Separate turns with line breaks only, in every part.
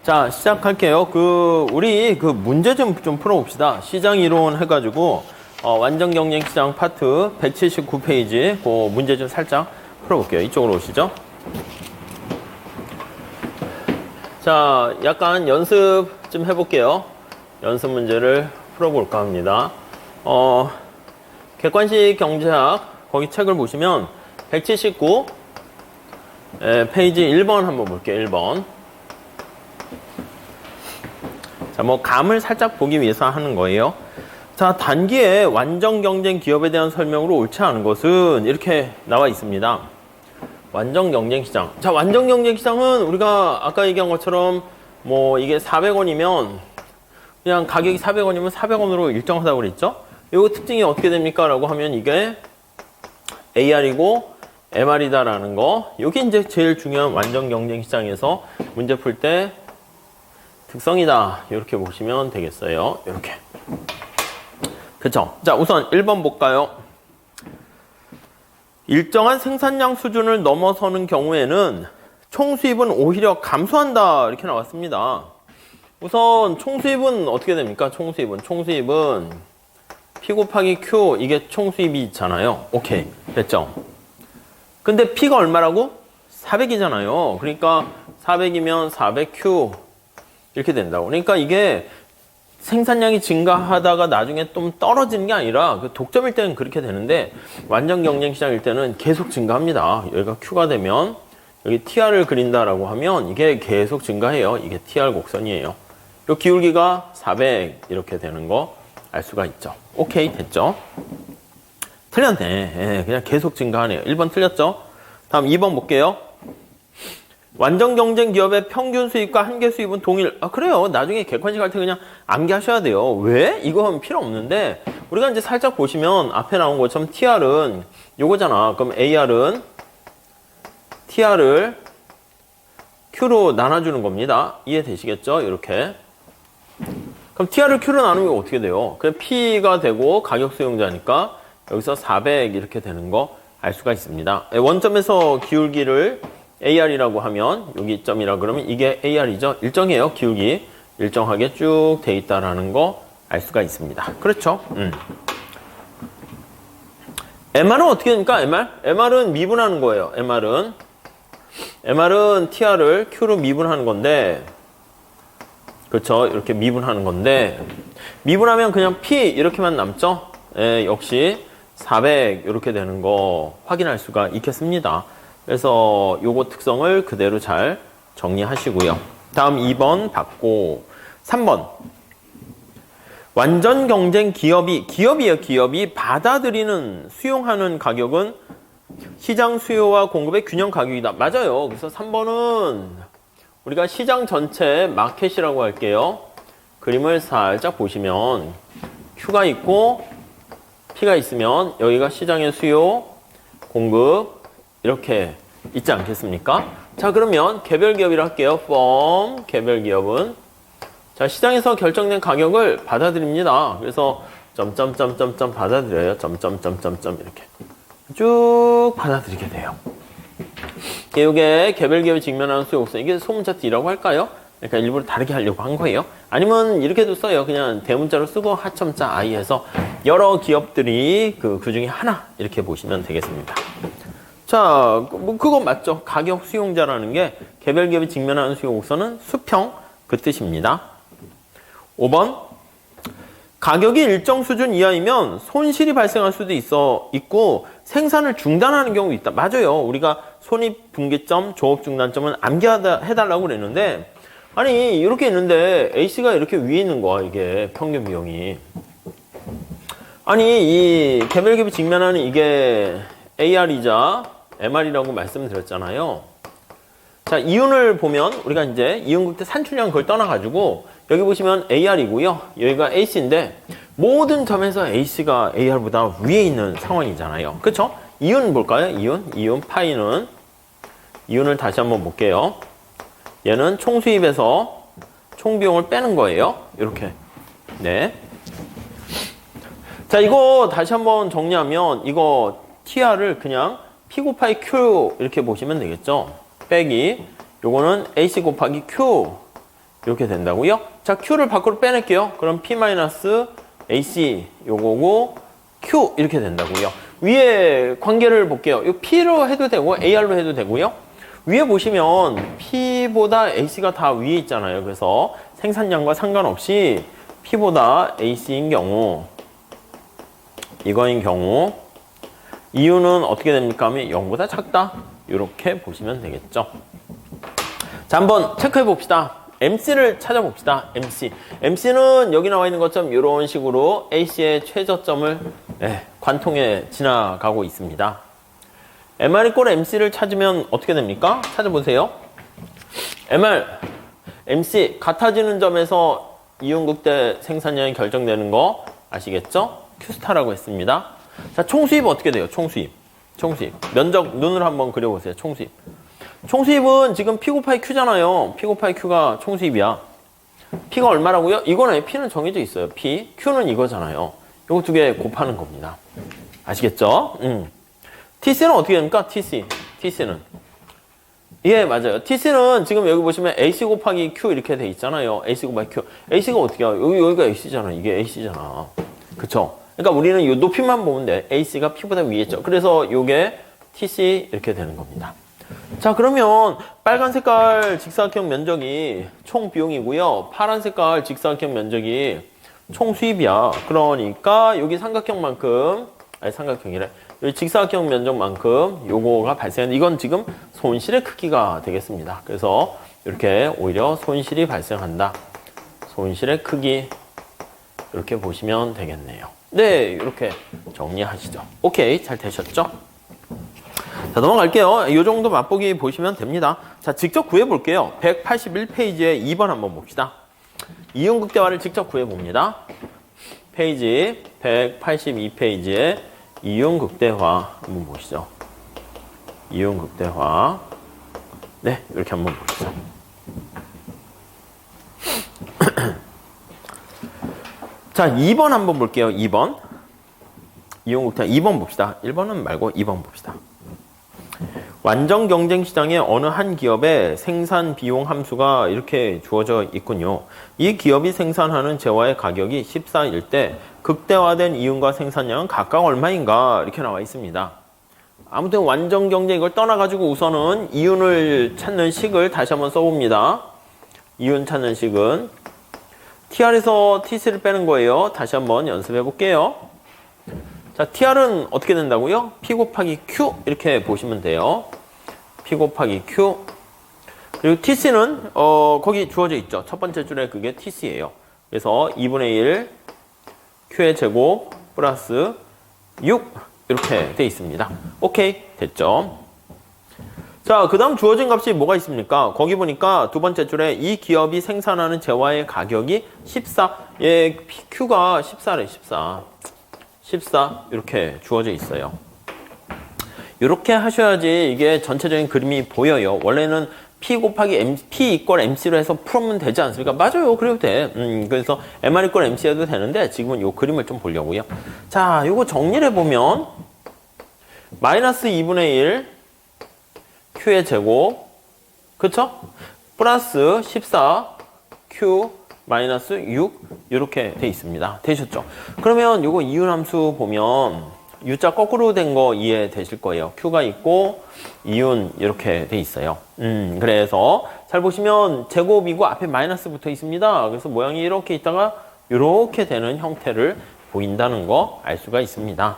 자, 시작할게요. 우리 문제 좀 풀어봅시다. 시장 이론 해가지고, 완전 경쟁 시장 파트 179페이지, 그 문제 좀 살짝 풀어볼게요. 이쪽으로 오시죠. 자, 약간 연습 좀 해볼게요. 연습 문제를 풀어볼까 합니다. 객관식 경제학, 거기 책을 보시면 179, 페이지 1번 한번 볼게요. 1번. 자, 감을 살짝 보기 위해서 하는 거예요. 자, 단기에 완전 경쟁 기업에 대한 설명으로 옳지 않은 것은 이렇게 나와 있습니다. 완전 경쟁 시장. 자, 완전 경쟁 시장은 우리가 아까 얘기한 것처럼 이게 400원이면 그냥 가격이 400원이면 400원으로 일정하다고 그랬죠? 요 특징이 어떻게 됩니까? 라고 하면 이게 AR이고 MR이다라는 거. 요게 이제 제일 중요한 완전 경쟁 시장에서 문제 풀 때 특성이다. 이렇게 보시면 되겠어요. 이렇게. 그쵸? 자, 우선 1번 볼까요? 일정한 생산량 수준을 넘어서는 경우에는 총수입은 오히려 감소한다. 이렇게 나왔습니다. 우선 총수입은 어떻게 됩니까? 총수입은 P 곱하기 Q, 이게 총수입이 있잖아요. 오케이. 됐죠? 근데 P가 얼마라고? 400이잖아요. 그러니까 400이면 400Q 이렇게 된다고. 그러니까 이게 생산량이 증가하다가 나중에 좀 떨어지는 게 아니라 독점일 때는 그렇게 되는데 완전 경쟁 시장일 때는 계속 증가합니다. 여기가 Q가 되면 여기 TR을 그린다라고 하면 이게 계속 증가해요. 이게 TR 곡선이에요. 이 기울기가 400 이렇게 되는 거 알 수가 있죠. 오케이, 됐죠? 틀렸네. 예, 그냥 계속 증가하네요. 1번 틀렸죠? 다음 2번 볼게요. 완전 경쟁 기업의 평균 수입과 한계 수입은 동일. 그래요. 나중에 객관식 할 때 그냥 암기하셔야 돼요. 왜? 이건 필요 없는데 우리가 이제 살짝 보시면 앞에 나온 것처럼 TR은 요거잖아. 그럼 AR은 TR을 Q로 나눠주는 겁니다. 이해되시겠죠? 이렇게. 그럼 TR을 Q로 나누면 어떻게 돼요? 그냥 P가 되고 가격 수용자니까 여기서 400 이렇게 되는 거 알 수가 있습니다. 원점에서 기울기를 AR이라고 하면 여기 점이라 그러면 이게 AR이죠. 일정해요. 기울기 일정하게 쭉 돼 있다라는 거 알 수가 있습니다. 그렇죠? MR은 어떻게 됩니까? MR은 미분하는 거예요. MR은 TR을 Q로 미분하는 건데 그렇죠? 이렇게 미분하는 건데 미분하면 그냥 P 이렇게만 남죠? 역시 400 이렇게 되는 거 확인할 수가 있겠습니다. 그래서 요거 특성을 그대로 잘 정리하시고요. 다음 2번 받고 3번. 완전 경쟁 기업이 받아들이는 수용하는 가격은 시장 수요와 공급의 균형 가격이다. 맞아요. 그래서 3번은 우리가 시장 전체 마켓이라고 할게요. 그림을 살짝 보시면 Q가 있고 P가 있으면 여기가 시장의 수요, 공급 이렇게 있지 않겠습니까? 자, 그러면 개별 기업이라 할게요. from 개별 기업은 자, 시장에서 결정된 가격을 받아들입니다. 그래서 점점점점점 받아들여요. 점점점점점 이렇게 쭉 받아들이게 돼요. 이게 개별 기업이 직면하는 수요 곡선. 이게 소문자 D라고 할까요? 그러니까 일부러 다르게 하려고 한 거예요. 아니면 이렇게도 써요. 그냥 대문자로 쓰고 하첨자 I 해서 여러 기업들이 그 중에 하나 이렇게 보시면 되겠습니다. 자, 그건 맞죠. 가격 수용자라는 게 개별 기업이 직면하는 수요 곡선은 수평 그 뜻입니다. 5번. 가격이 일정 수준 이하이면 손실이 발생할 수도 있고 생산을 중단하는 경우도 있다. 맞아요. 우리가 손익분기점, 조업중단점은 암기해달라고 그랬는데 아니 이렇게 있는데 A씨가 이렇게 위에 있는 거야. 이게 평균 비용이. 아니 이 개별 기업이 직면하는 이게 AR이자 MR이라고 말씀드렸잖아요. 자, 이윤을 보면 우리가 이제 이윤극대 산출량 그걸 떠나가지고 여기 보시면 AR이고요. 여기가 AC인데 모든 점에서 AC가 AR보다 위에 있는 상황이잖아요. 그쵸? 이윤 볼까요? 이윤 파이는 이윤을 다시 한번 볼게요. 얘는 총수입에서 총비용을 빼는 거예요. 이렇게. 네. 자, 이거 다시 한번 정리하면 이거 TR을 그냥 P 곱하기 Q 이렇게 보시면 되겠죠. 빼기 요거는 AC 곱하기 Q 이렇게 된다고요? 자, Q를 밖으로 빼낼게요. 그럼 P-AC 요거고 Q 이렇게 된다고요. 위에 관계를 볼게요. 이 P로 해도 되고 AR로 해도 되고요. 위에 보시면 P보다 AC가 다 위에 있잖아요. 그래서 생산량과 상관없이 P보다 AC인 경우, 이거인 경우 이유는 어떻게 됩니까 하면 0보다 작다. 이렇게 보시면 되겠죠. 자, 한번 체크해 봅시다. MC를 찾아봅시다. MC. MC는 여기 나와 있는 것처럼 이런 식으로 AC의 최저점을 관통해 지나가고 있습니다. MR 이꼴 MC를 찾으면 어떻게 됩니까? 찾아보세요. MR, MC 같아지는 점에서 이온극대 생산량이 결정되는 거 아시겠죠? Q스타라고 했습니다. 자, 총수입 어떻게 돼요? 총수입. 면적 눈으로 한번 그려보세요. 총수입. 총수입은 지금 P 곱하기 Q잖아요. P 곱하기 Q가 총수입이야. P가 얼마라고요? 이거는 P는 정해져 있어요. P, Q는 이거잖아요. 이거 두 개 곱하는 겁니다. 아시겠죠? TC는 어떻게 됩니까? TC는. 예, 맞아요. TC는 지금 여기 보시면 AC 곱하기 Q 이렇게 돼 있잖아요. AC 곱하기 Q. AC가 어떻게 해요? 여기가 AC잖아. 이게 AC잖아. 그쵸? 그러니까 우리는 이 높이만 보면 돼. AC가 P보다 위에 있죠. 그래서 이게 TC 이렇게 되는 겁니다. 자, 그러면 빨간 색깔 직사각형 면적이 총 비용이고요. 파란 색깔 직사각형 면적이 총 수입이야. 그러니까 여기 삼각형만큼, 아니 삼각형이래. 여기 직사각형 면적만큼 요거가 발생하는데 이건 지금 손실의 크기가 되겠습니다. 그래서 이렇게 오히려 손실이 발생한다. 손실의 크기 이렇게 보시면 되겠네요. 네, 이렇게 정리하시죠. 오케이, 잘 되셨죠? 자, 넘어갈게요. 이 정도 맛보기 보시면 됩니다. 자, 직접 구해볼게요. 181페이지에 2번 한번 봅시다. 이온극대화를 직접 구해봅니다. 페이지 182페이지에 이온극대화 한번 보시죠. 이온극대화. 네, 이렇게 한번 보시죠. 자, 2번 한번 볼게요. 2번. 이온극대화 2번 봅시다. 1번은 말고 2번 봅시다. 완전 경쟁 시장에 어느 한 기업의 생산 비용 함수가 이렇게 주어져 있군요. 이 기업이 생산하는 재화의 가격이 14일 때 극대화된 이윤과 생산량은 각각 얼마인가 이렇게 나와 있습니다. 아무튼 완전 경쟁 이걸 떠나가지고 우선은 이윤을 찾는 식을 다시 한번 써봅니다. 이윤 찾는 식은 TR에서 TC를 빼는 거예요. 다시 한번 연습해 볼게요. 자, TR은 어떻게 된다고요? P 곱하기 Q 이렇게 보시면 돼요. P 곱하기 Q. 그리고 TC는 거기 주어져 있죠. 첫 번째 줄에 그게 TC예요. 그래서 2분의 1 Q의 제곱 플러스 6 이렇게 돼 있습니다. 오케이, 됐죠? 자, 그 다음 주어진 값이 뭐가 있습니까? 거기 보니까 두 번째 줄에 이 기업이 생산하는 재화의 가격이 14. 예, Q가 14래, 14 이렇게 주어져 있어요. 이렇게 하셔야지 이게 전체적인 그림이 보여요. 원래는 P 곱하기 M, P 이꼴 MC로 해서 풀면 되지 않습니까? 맞아요. 그래도 돼. 그래서 MR 이꼴 MC 해도 되는데 지금은 이 그림을 좀 보려고요. 자, 이거 정리를 해보면 마이너스 2분의 1 Q의 제곱, 그쵸? 플러스 14 Q 마이너스 6 이렇게 돼 있습니다. 되셨죠? 그러면 요거 이윤함수 보면 U자 거꾸로 된 거 이해되실 거예요. Q가 있고 이윤 이렇게 돼 있어요. 그래서 잘 보시면 제곱이고 앞에 마이너스 붙어 있습니다. 그래서 모양이 이렇게 있다가 이렇게 되는 형태를 보인다는 거 알 수가 있습니다.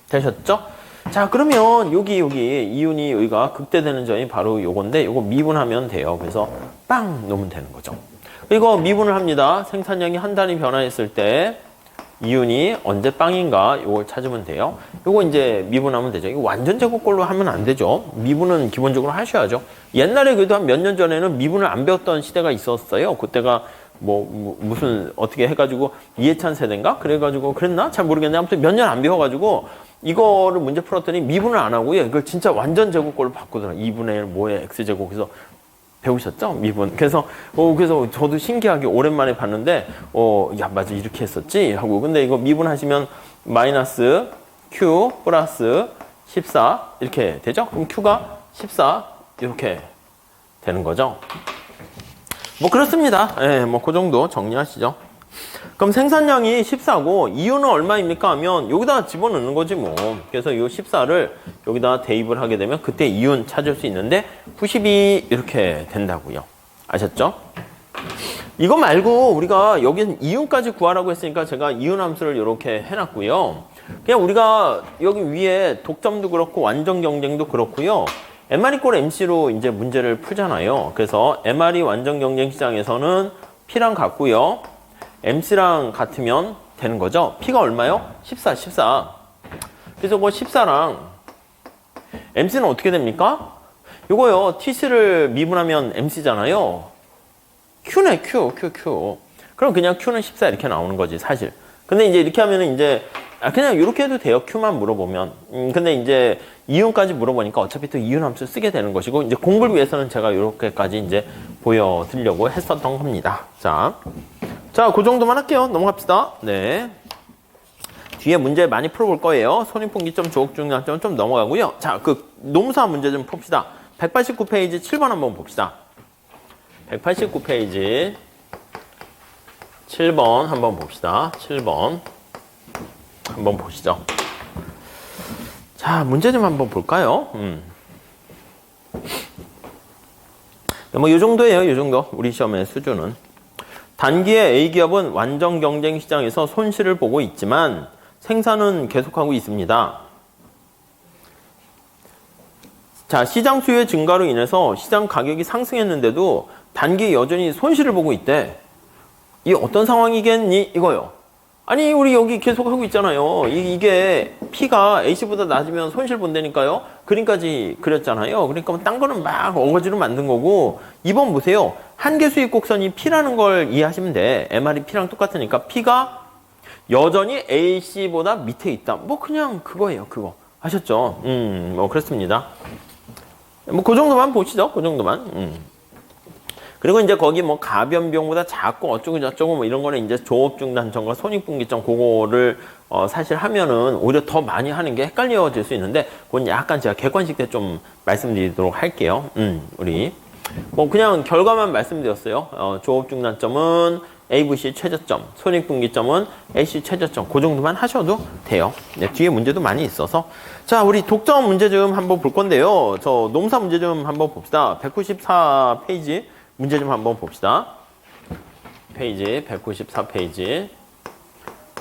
되셨죠? 자, 그러면 여기 이윤이 여기가 극대되는 점이 바로 요건데 요거 미분하면 돼요. 그래서 빵 놓으면 되는 거죠. 이거 미분을 합니다. 생산량이 한 단위 변화했을 때 이윤이 언제 빵인가 이걸 찾으면 돼요. 이거 이제 미분하면 되죠. 이거 완전 제곱꼴로 하면 안 되죠. 미분은 기본적으로 하셔야죠. 옛날에 그래도 한 몇 년 전에는 미분을 안 배웠던 시대가 있었어요. 그때가 무슨 어떻게 해가지고 이해찬 세대인가? 그래가지고 그랬나? 잘 모르겠는데 아무튼 몇 년 안 배워가지고 이거를 문제 풀었더니 미분을 안 하고요. 이걸 진짜 완전 제곱꼴로 바꾸더라. 2분의 1 뭐에 x제곱. 그래서 배우셨죠? 미분. 그래서 저도 신기하게 오랜만에 봤는데, 야, 맞아. 이렇게 했었지? 하고. 근데 이거 미분하시면 마이너스 Q 플러스 14 이렇게 되죠? 그럼 Q가 14 이렇게 되는 거죠. 뭐 그렇습니다. 예, 뭐 그 정도 정리하시죠. 그럼 생산량이 14고 이윤은 얼마입니까 하면 여기다 집어넣는 거지 뭐. 그래서 이 14를 여기다 대입을 하게 되면 그때 이윤 찾을 수 있는데 92 이렇게 된다고요. 아셨죠? 이거 말고 우리가 여기 이윤까지 구하라고 했으니까 제가 이윤 함수를 이렇게 해놨고요. 그냥 우리가 여기 위에 독점도 그렇고 완전 경쟁도 그렇고요. MR = MC로 이제 문제를 풀잖아요. 그래서 MR이 완전 경쟁 시장에서는 P랑 같고요. MC랑 같으면 되는 거죠. P가 얼마요? 14. 그래서 그 14랑 MC는 어떻게 됩니까? 이거요. TC를 미분하면 MC잖아요. Q네, Q. 그럼 그냥 Q는 14 이렇게 나오는 거지, 사실. 근데 이제 이렇게 하면은 이제 그냥 이렇게 해도 돼요. Q만 물어보면. 근데 이제 이윤까지 물어보니까 어차피 또 이윤 함수 쓰게 되는 것이고, 이제 공부를 위해서는 제가 이렇게까지 이제 보여드리려고 했었던 겁니다. 자, 그 정도만 할게요. 넘어갑시다. 네. 뒤에 문제 많이 풀어볼 거예요. 손익분기점, 조업중단점 좀 넘어가고요. 자, 그 nom사 문제 좀 풉시다. 189페이지 7번 한번 봅시다. 189페이지 7번 한번 봅시다. 7번 한번 보시죠. 자, 문제 좀 한번 볼까요? 뭐 이 정도예요. 이 정도. 우리 시험의 수준은. 단기에 A기업은 완전 경쟁 시장에서 손실을 보고 있지만 생산은 계속하고 있습니다. 자, 시장 수요의 증가로 인해서 시장 가격이 상승했는데도 단기에 여전히 손실을 보고 있대. 이게 어떤 상황이겠니? 이거요. 아니, 우리 여기 계속 하고 있잖아요. 이게 P가 A씨보다 낮으면 손실 본다니까요. 그림까지 그렸잖아요. 그러니까 딴 거는 막 어거지로 만든 거고, 2번 보세요. 한계 수익 곡선이 P라는 걸 이해하시면 돼. MR이 P랑 똑같으니까 P가 여전히 A씨보다 밑에 있다. 뭐 그냥 그거예요. 그거. 아셨죠? 뭐 그렇습니다. 뭐 그 정도만 보시죠. 그 정도만. 그리고 이제 거기 뭐 가변 비용보다 작고 어쩌고 저쩌고 뭐 이런 거는 이제 조업중단점과 손익분기점 그거를 사실 하면은 오히려 더 많이 하는 게 헷갈려질 수 있는데 그건 약간 제가 객관식 때 좀 말씀드리도록 할게요. 우리 뭐 그냥 결과만 말씀드렸어요. 조업중단점은 AVC 최저점, 손익분기점은 AC 최저점 그 정도만 하셔도 돼요. 네, 뒤에 문제도 많이 있어서 자, 우리 독점 문제 좀 한번 볼 건데요. 저 nom사 문제 좀 한번 봅시다. 194페이지 문제 좀 한번 봅시다. 페이지 194페이지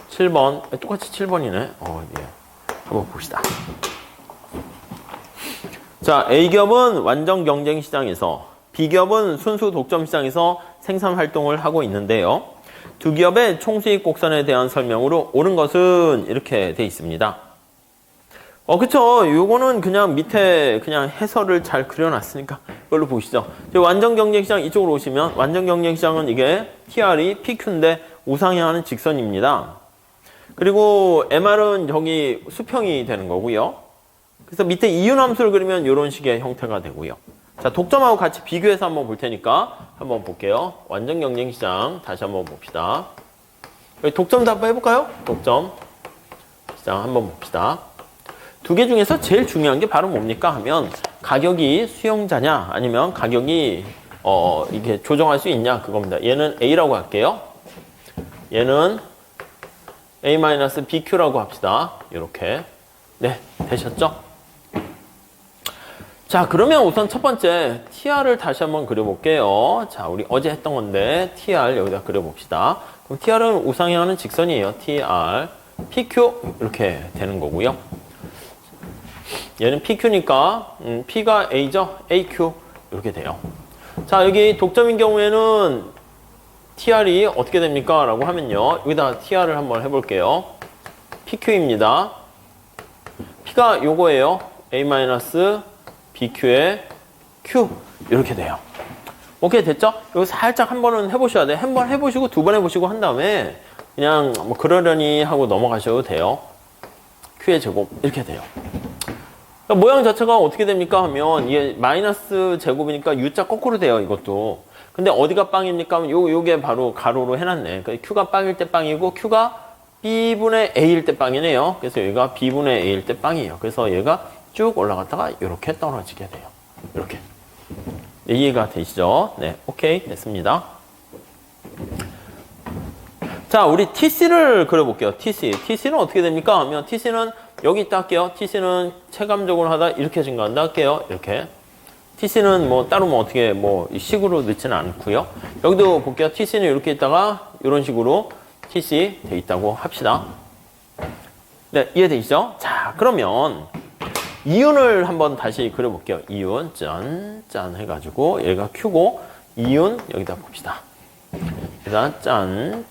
7번 똑같이 7번이네. 예. 한번 봅시다. 자, A기업은 완전 경쟁 시장에서 B기업은 순수 독점 시장에서 생산 활동을 하고 있는데요. 두 기업의 총수익 곡선에 대한 설명으로 옳은 것은 이렇게 돼 있습니다. 그쵸. 요거는 그냥 밑에 그냥 해설을 잘 그려놨으니까 이걸로 보시죠. 완전 경쟁시장 이쪽으로 오시면 완전 경쟁시장은 이게 TR이 PQ인데 우상향하는 직선입니다. 그리고 MR은 저기 수평이 되는 거고요. 그래서 밑에 이윤함수를 그리면 이런 식의 형태가 되고요. 자, 독점하고 같이 비교해서 한번 볼 테니까 한번 볼게요. 완전 경쟁시장 다시 한번 봅시다. 여기 독점도 한번 해볼까요? 독점 시장 한번 봅시다. 두 개 중에서 제일 중요한 게 바로 뭡니까 하면 가격이 수용자냐 아니면 가격이 이게 조정할 수 있냐 그겁니다. 얘는 A라고 할게요. 얘는 A-BQ라고 합시다. 이렇게. 네, 되셨죠? 자, 그러면 우선 첫 번째 TR을 다시 한번 그려볼게요. 자, 우리 어제 했던 건데 TR 여기다 그려봅시다. 그럼 TR은 우상향하는 직선이에요. TR, PQ 이렇게 되는 거고요. 얘는 PQ니까 P가 A죠? AQ 이렇게 돼요. 자, 여기 독점인 경우에는 TR이 어떻게 됩니까? 라고 하면요. 여기다 TR을 한번 해볼게요. PQ입니다. P가 요거예요. A-BQ의 Q 이렇게 돼요. 오케이, 됐죠? 이거 살짝 한 번은 해보셔야 돼요. 한 번 해보시고 두 번 해보시고 한 다음에 그냥 뭐 그러려니 하고 넘어가셔도 돼요. Q의 제곱 이렇게 돼요. 그러니까 모양 자체가 어떻게 됩니까 하면 이게 마이너스 제곱이니까 U자 거꾸로 돼요. 이것도. 근데 어디가 빵입니까 하면 요게 바로 가로로 해놨네. 그러니까 Q가 빵일 때 빵이고 Q가 B분의 A일 때 빵이네요. 그래서 여기가 B분의 A일 때 빵이에요. 그래서 얘가 쭉 올라갔다가 이렇게 떨어지게 돼요. 이렇게. 네, 이해가 되시죠? 네, 오케이, 됐습니다. 자, 우리 TC를 그려볼게요. TC는 어떻게 됩니까? 하면 TC는 여기 있다 할게요. TC는 체감적으로 하다 이렇게 증가한다 할게요. 이렇게. TC는 뭐 따로 뭐 어떻게 뭐 식으로 넣지는 않고요. 여기도 볼게요. TC는 이렇게 있다가 이런 식으로 TC 돼 있다고 합시다. 네, 이해되시죠? 자, 그러면 이윤을 한번 다시 그려볼게요. 이윤, 짠 해가지고 얘가 Q고 이윤 여기다 봅시다. 일단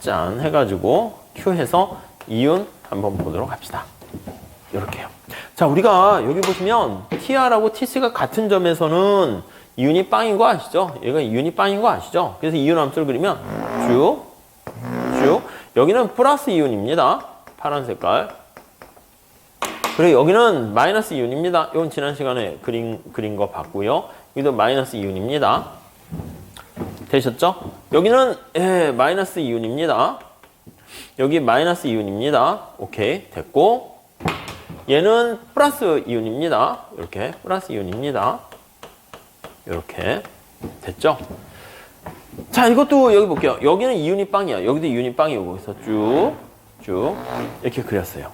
짠 해가지고 Q 해서 이윤 한번 보도록 합시다. 이렇게요. 자, 우리가 여기 보시면 TR하고 TC가 같은 점에서는 이윤이 빵인 거 아시죠? 얘가 이윤이 빵인 거 아시죠? 그래서 이윤 함수를 그리면 쭉 여기는 플러스 이윤입니다. 파란 색깔. 그리고 여기는 마이너스 이윤입니다. 이건 지난 시간에 그린 거 봤고요. 여기도 마이너스 이윤입니다. 되셨죠? 여기는 마이너스 이윤입니다. 여기 마이너스 이윤입니다. 오케이, 됐고 얘는 플러스 이윤입니다. 이렇게 플러스 이윤입니다. 이렇게 됐죠? 자, 이것도 여기 볼게요. 여기는 이윤이 빵이야. 여기도 이윤이 빵이고 그래서 쭉 이렇게 그렸어요.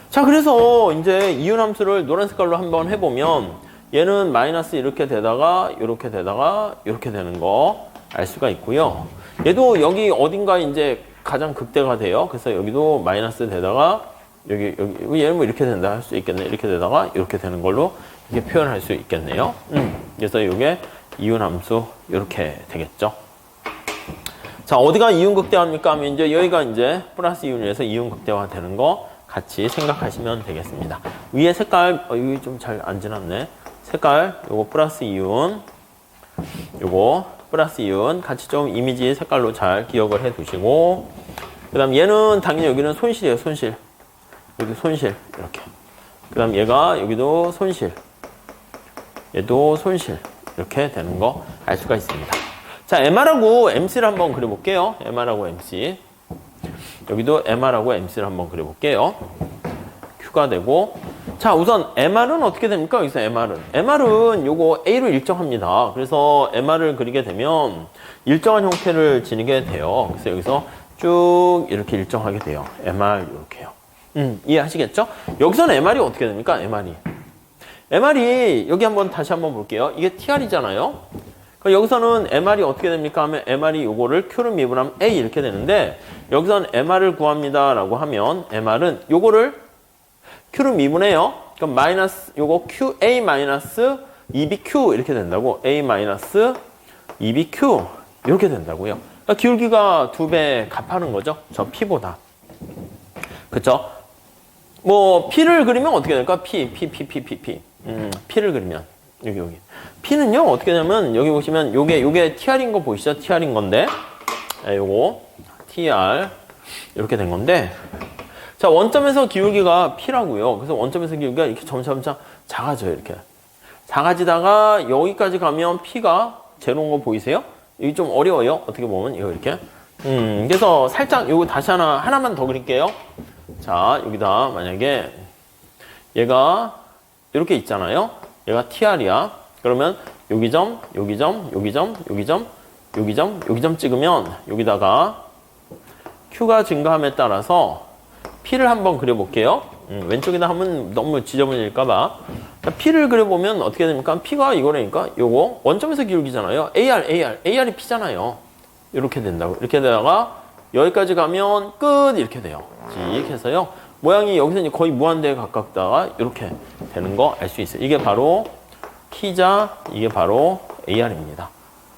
자, 그래서 이제 이윤 함수를 노란 색깔로 한번 해보면 얘는 마이너스 이렇게 되다가 이렇게 되다가 이렇게 되는 거 알 수가 있고요. 얘도 여기 어딘가 이제 가장 극대가 돼요. 그래서 여기도 마이너스 되다가 여기 얘는 뭐 이렇게 된다 할 수 있겠네. 이렇게 되다가 이렇게 되는 걸로 이렇게 표현할 수 있겠네요. 그래서 이게 이윤 함수 이렇게 되겠죠. 자, 어디가 이윤 극대화입니까? 하면 이제 여기가 이제 플러스 이윤에서 이윤 극대화 되는 거 같이 생각하시면 되겠습니다. 위에 색깔, 이게 좀 잘 안 지났네. 색깔, 요거 플러스 이윤, 요거 플러스 이윤 같이 좀 이미지 색깔로 잘 기억을 해 두시고, 그 다음 얘는 당연히 여기는 손실이에요, 손실. 여기 손실, 이렇게. 그 다음 얘가 여기도 손실. 얘도 손실. 이렇게 되는 거 알 수가 있습니다. 자, MR하고 MC를 한번 그려볼게요. MR하고 MC. 여기도 MR하고 MC를 한번 그려볼게요. Q가 되고. 자, 우선 MR은 어떻게 됩니까? 여기서 MR은 요거 A로 일정합니다. 그래서 MR을 그리게 되면 일정한 형태를 지니게 돼요. 그래서 여기서 쭉 이렇게 일정하게 돼요. MR 이렇게요. 이해하시겠죠? 여기서는 MR이 어떻게 됩니까? MR이 여기 다시 한번 볼게요. 이게 TR이잖아요. 여기서는 MR이 어떻게 됩니까? 하면 MR이 요거를 Q를 미분하면 A 이렇게 되는데 여기서는 MR을 구합니다 라고 하면 MR은 요거를 Q를 미분해요. 그럼 마이너스 요거 Q A 마이너스 2BQ 이렇게 된다고. A 마이너스 2BQ 이렇게 된다고요. 그러니까 기울기가 2배 값하는 거죠. 저 P보다. 그쵸? 뭐 P를 그리면 어떻게 될까? P를 그리면 여기 P는요 어떻게 되냐면 여기 보시면 요게 TR인 거 보이시죠? TR인 건데 요거 TR 이렇게 된 건데 자, 원점에서 기울기가 P라고요. 그래서 원점에서 기울기가 이렇게 점점 작아져요. 이렇게 작아지다가 여기까지 가면 P가 제로인 거 보이세요? 여기 좀 어려워요. 어떻게 보면 이거 이렇게. 그래서 살짝 요거 다시 하나만 더 그릴게요. 자, 여기다 만약에 얘가 이렇게 있잖아요. 얘가 TR이야. 그러면 여기 점 찍으면 여기다가 Q가 증가함에 따라서 P를 한번 그려볼게요. 왼쪽에다 하면 너무 지저분해질까봐. P를 그려보면 어떻게 됩니까? P가 이거라니까 요거 원점에서 기울기잖아요. AR이 P잖아요. 이렇게 된다고. 이렇게 되다가 여기까지 가면 끝 이렇게 돼요. 직 해서요. 모양이 여기서 이제 거의 무한대에 가깝다가 이렇게 되는 거 알 수 있어요. 이게 바로 T자, 이게 바로 AR입니다.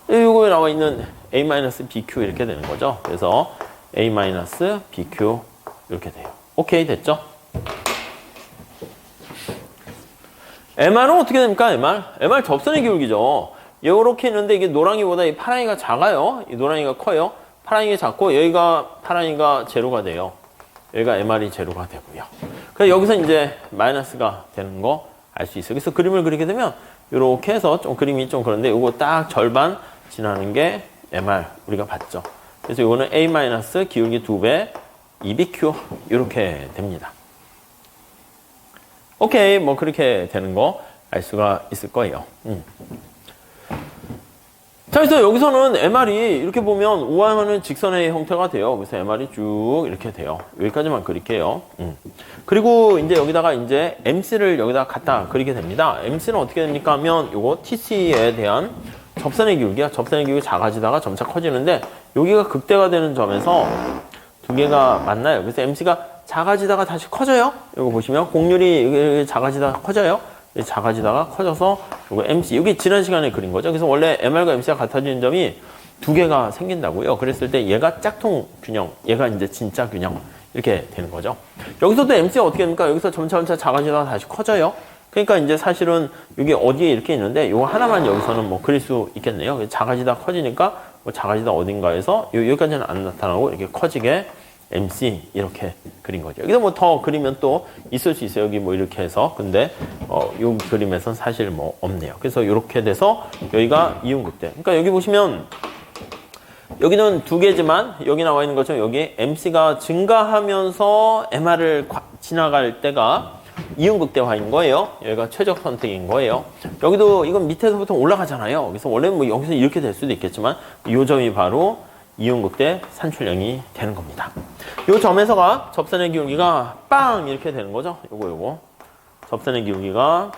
요거에 나와 있는 A-BQ 이렇게 되는 거죠. 그래서 A-BQ 이렇게 돼요. 오케이, 됐죠? MR은 어떻게 됩니까? MR 접선의 기울기죠. 요렇게 있는데 이게 노랑이보다 이 파랑이가 작아요. 이 노랑이가 커요. 파랑이가 작고 여기가 파랑이가 제로가 돼요. 여기가 MR이 제로가 되고요. 그래서 여기서 이제 마이너스가 되는 거 알 수 있어요. 그래서 그림을 그리게 되면 요렇게 해서 좀 그림이 좀 그런데 요거 딱 절반 지나는 게 MR 우리가 봤죠. 그래서 요거는 A- 기울기 2배 2BQ 이렇게 됩니다. 오케이, 뭐 그렇게 되는 거 알 수가 있을 거예요. 자, 그래서 여기서는 MR이 이렇게 보면 우아하는 직선의 형태가 돼요. 그래서 MR이 쭉 이렇게 돼요. 여기까지만 그릴게요. 그리고 이제 여기다가 이제 MC를 여기다 갖다 그리게 됩니다. MC는 어떻게 됩니까 하면 요거 TC에 대한 접선의 기울기야. 접선의 기울기 작아지다가 점차 커지는데 여기가 극대가 되는 점에서 두 개가 만나요. 그래서 MC가 작아지다가 다시 커져요. 이거 보시면 곡률이 작아지다가 커져요. 작아지다가 커져서 이거 MC, 여기 지난 시간에 그린 거죠. 그래서 원래 MR과 MC가 같아지는 점이 두 개가 생긴다고요. 그랬을 때 얘가 짝퉁 균형, 얘가 이제 진짜 균형 이렇게 되는 거죠. 여기서도 MC가 어떻게 됩니까? 여기서 점차 작아지다가 다시 커져요. 그러니까 이제 사실은 여기 어디에 이렇게 있는데 이거 하나만 여기서는 뭐 그릴 수 있겠네요. 작아지다 커지니까 뭐 작아지다 어딘가에서 여기까지는 안 나타나고 이렇게 커지게 MC 이렇게 그린 거죠. 여기서 뭐 더 그리면 또 있을 수 있어요. 여기 뭐 이렇게 해서. 근데 이 그림에선 사실 뭐 없네요. 그래서 이렇게 돼서 여기가 이음극대. 그러니까 여기 보시면 여기는 두 개지만 여기 나와 있는 것처럼 여기 MC가 증가하면서 MR을 지나갈 때가 이음극대화인 거예요. 여기가 최적 선택인 거예요. 여기도 이건 밑에서부터 올라가잖아요. 그래서 원래는 뭐 여기서 이렇게 될 수도 있겠지만 이 점이 바로 이음극대 산출형이 되는 겁니다. 이 점에서가 접선의 기울기가 빵 이렇게 되는 거죠. 요거 접선의 기울기가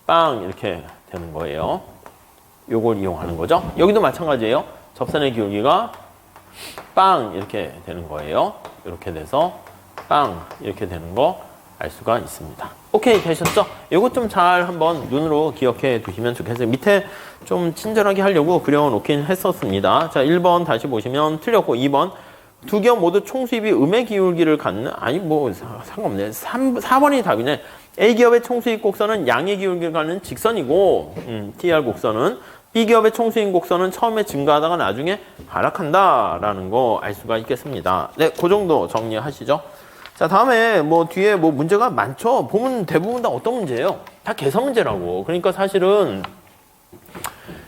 빵 이렇게 되는 거예요. 요걸 이용하는 거죠. 여기도 마찬가지예요. 접선의 기울기가 빵 이렇게 되는 거예요. 이렇게 돼서 빵 이렇게 되는 거 알 수가 있습니다. 오케이, 되셨죠? 이거 좀 잘 한번 눈으로 기억해 두시면 좋겠어요. 밑에 좀 친절하게 하려고 그려놓긴 했었습니다. 자, 1번 다시 보시면 틀렸고 2번 두 기업 모두 총수입이 음의 기울기를 갖는, 아니 뭐 상관없네. 4번이 답이네. A기업의 총수입 곡선은 양의 기울기를 갖는 직선이고 TR 곡선은 B기업의 총수입 곡선은 처음에 증가하다가 나중에 하락한다라는 거 알 수가 있겠습니다. 네, 그 정도 정리하시죠. 자, 다음에 뭐 뒤에 뭐 문제가 많죠. 보면 대부분 다 어떤 문제예요? 다 계산 문제라고. 그러니까 사실은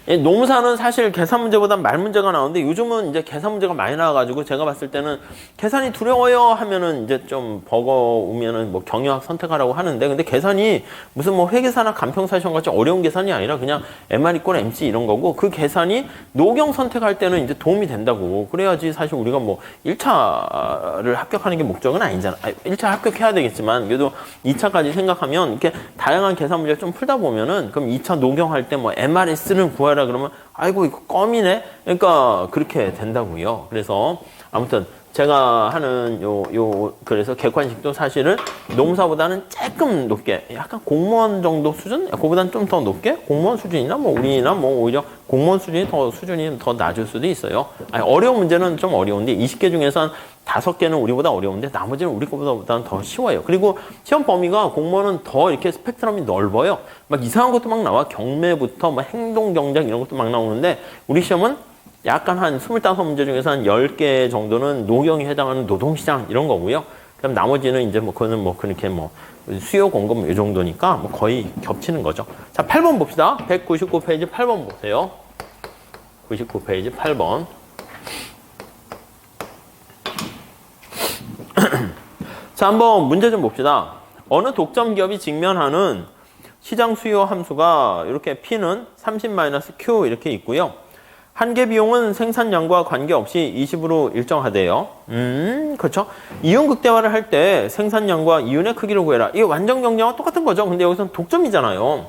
농사는 사실 계산 문제보다 말 문제가 나오는데 요즘은 이제 계산 문제가 많이 나와가지고 제가 봤을 때는 계산이 두려워요 하면은 이제 좀 버거우면은 뭐 경영학 선택하라고 하는데 근데 계산이 무슨 뭐 회계사나 간평사 시험 같이 어려운 계산이 아니라 그냥 MR 이꼴 MC 이런 거고 그 계산이 노경 선택할 때는 이제 도움이 된다고. 그래야지 사실 우리가 뭐 1차를 합격하는 게 목적은 아니잖아. 1차 합격해야 되겠지만 그래도 2차까지 생각하면 이렇게 다양한 계산 문제를 좀 풀다 보면은 그럼 2차 노경할 때 뭐 MRS는 구하라 그러면 아이고 이거 껌이네. 그러니까 그렇게 된다고요. 그래서 아무튼 제가 하는 그래서 객관식도 사실은 농사보다는 조금 높게 약간 공무원 정도 수준? 그거보다는 좀 더 높게 공무원 수준이나 뭐 우리나 뭐 오히려 공무원 수준이 더 낮을 수도 있어요. 아니, 어려운 문제는 좀 어려운데 20개 중에서 한 5개는 우리보다 어려운데 나머지는 우리 거보다는 더 쉬워요. 그리고 시험 범위가 공무원은 더 이렇게 스펙트럼이 넓어요. 막 이상한 것도 막 나와. 경매부터 뭐 행동 경쟁 이런 것도 막 나오는데 우리 시험은 약간 한 25문제 중에서 한 10개 정도는 노경에 해당하는 노동시장 이런 거고요. 그럼 나머지는 이제 뭐 그거는 뭐 그렇게 뭐 수요 공급 이 정도니까 뭐 거의 겹치는 거죠. 자, 8번 봅시다. 199페이지 8번 보세요. 99페이지 8번. 자, 한번 문제 좀 봅시다. 어느 독점 기업이 직면하는 시장 수요 함수가 이렇게 P는 30-Q 이렇게 있고요. 한계 비용은 생산량과 관계없이 20으로 일정하대요. 그렇죠. 이윤 극대화를 할 때 생산량과 이윤의 크기를 구해라. 이게 완전 경쟁과 똑같은 거죠. 근데 여기서는 독점이잖아요.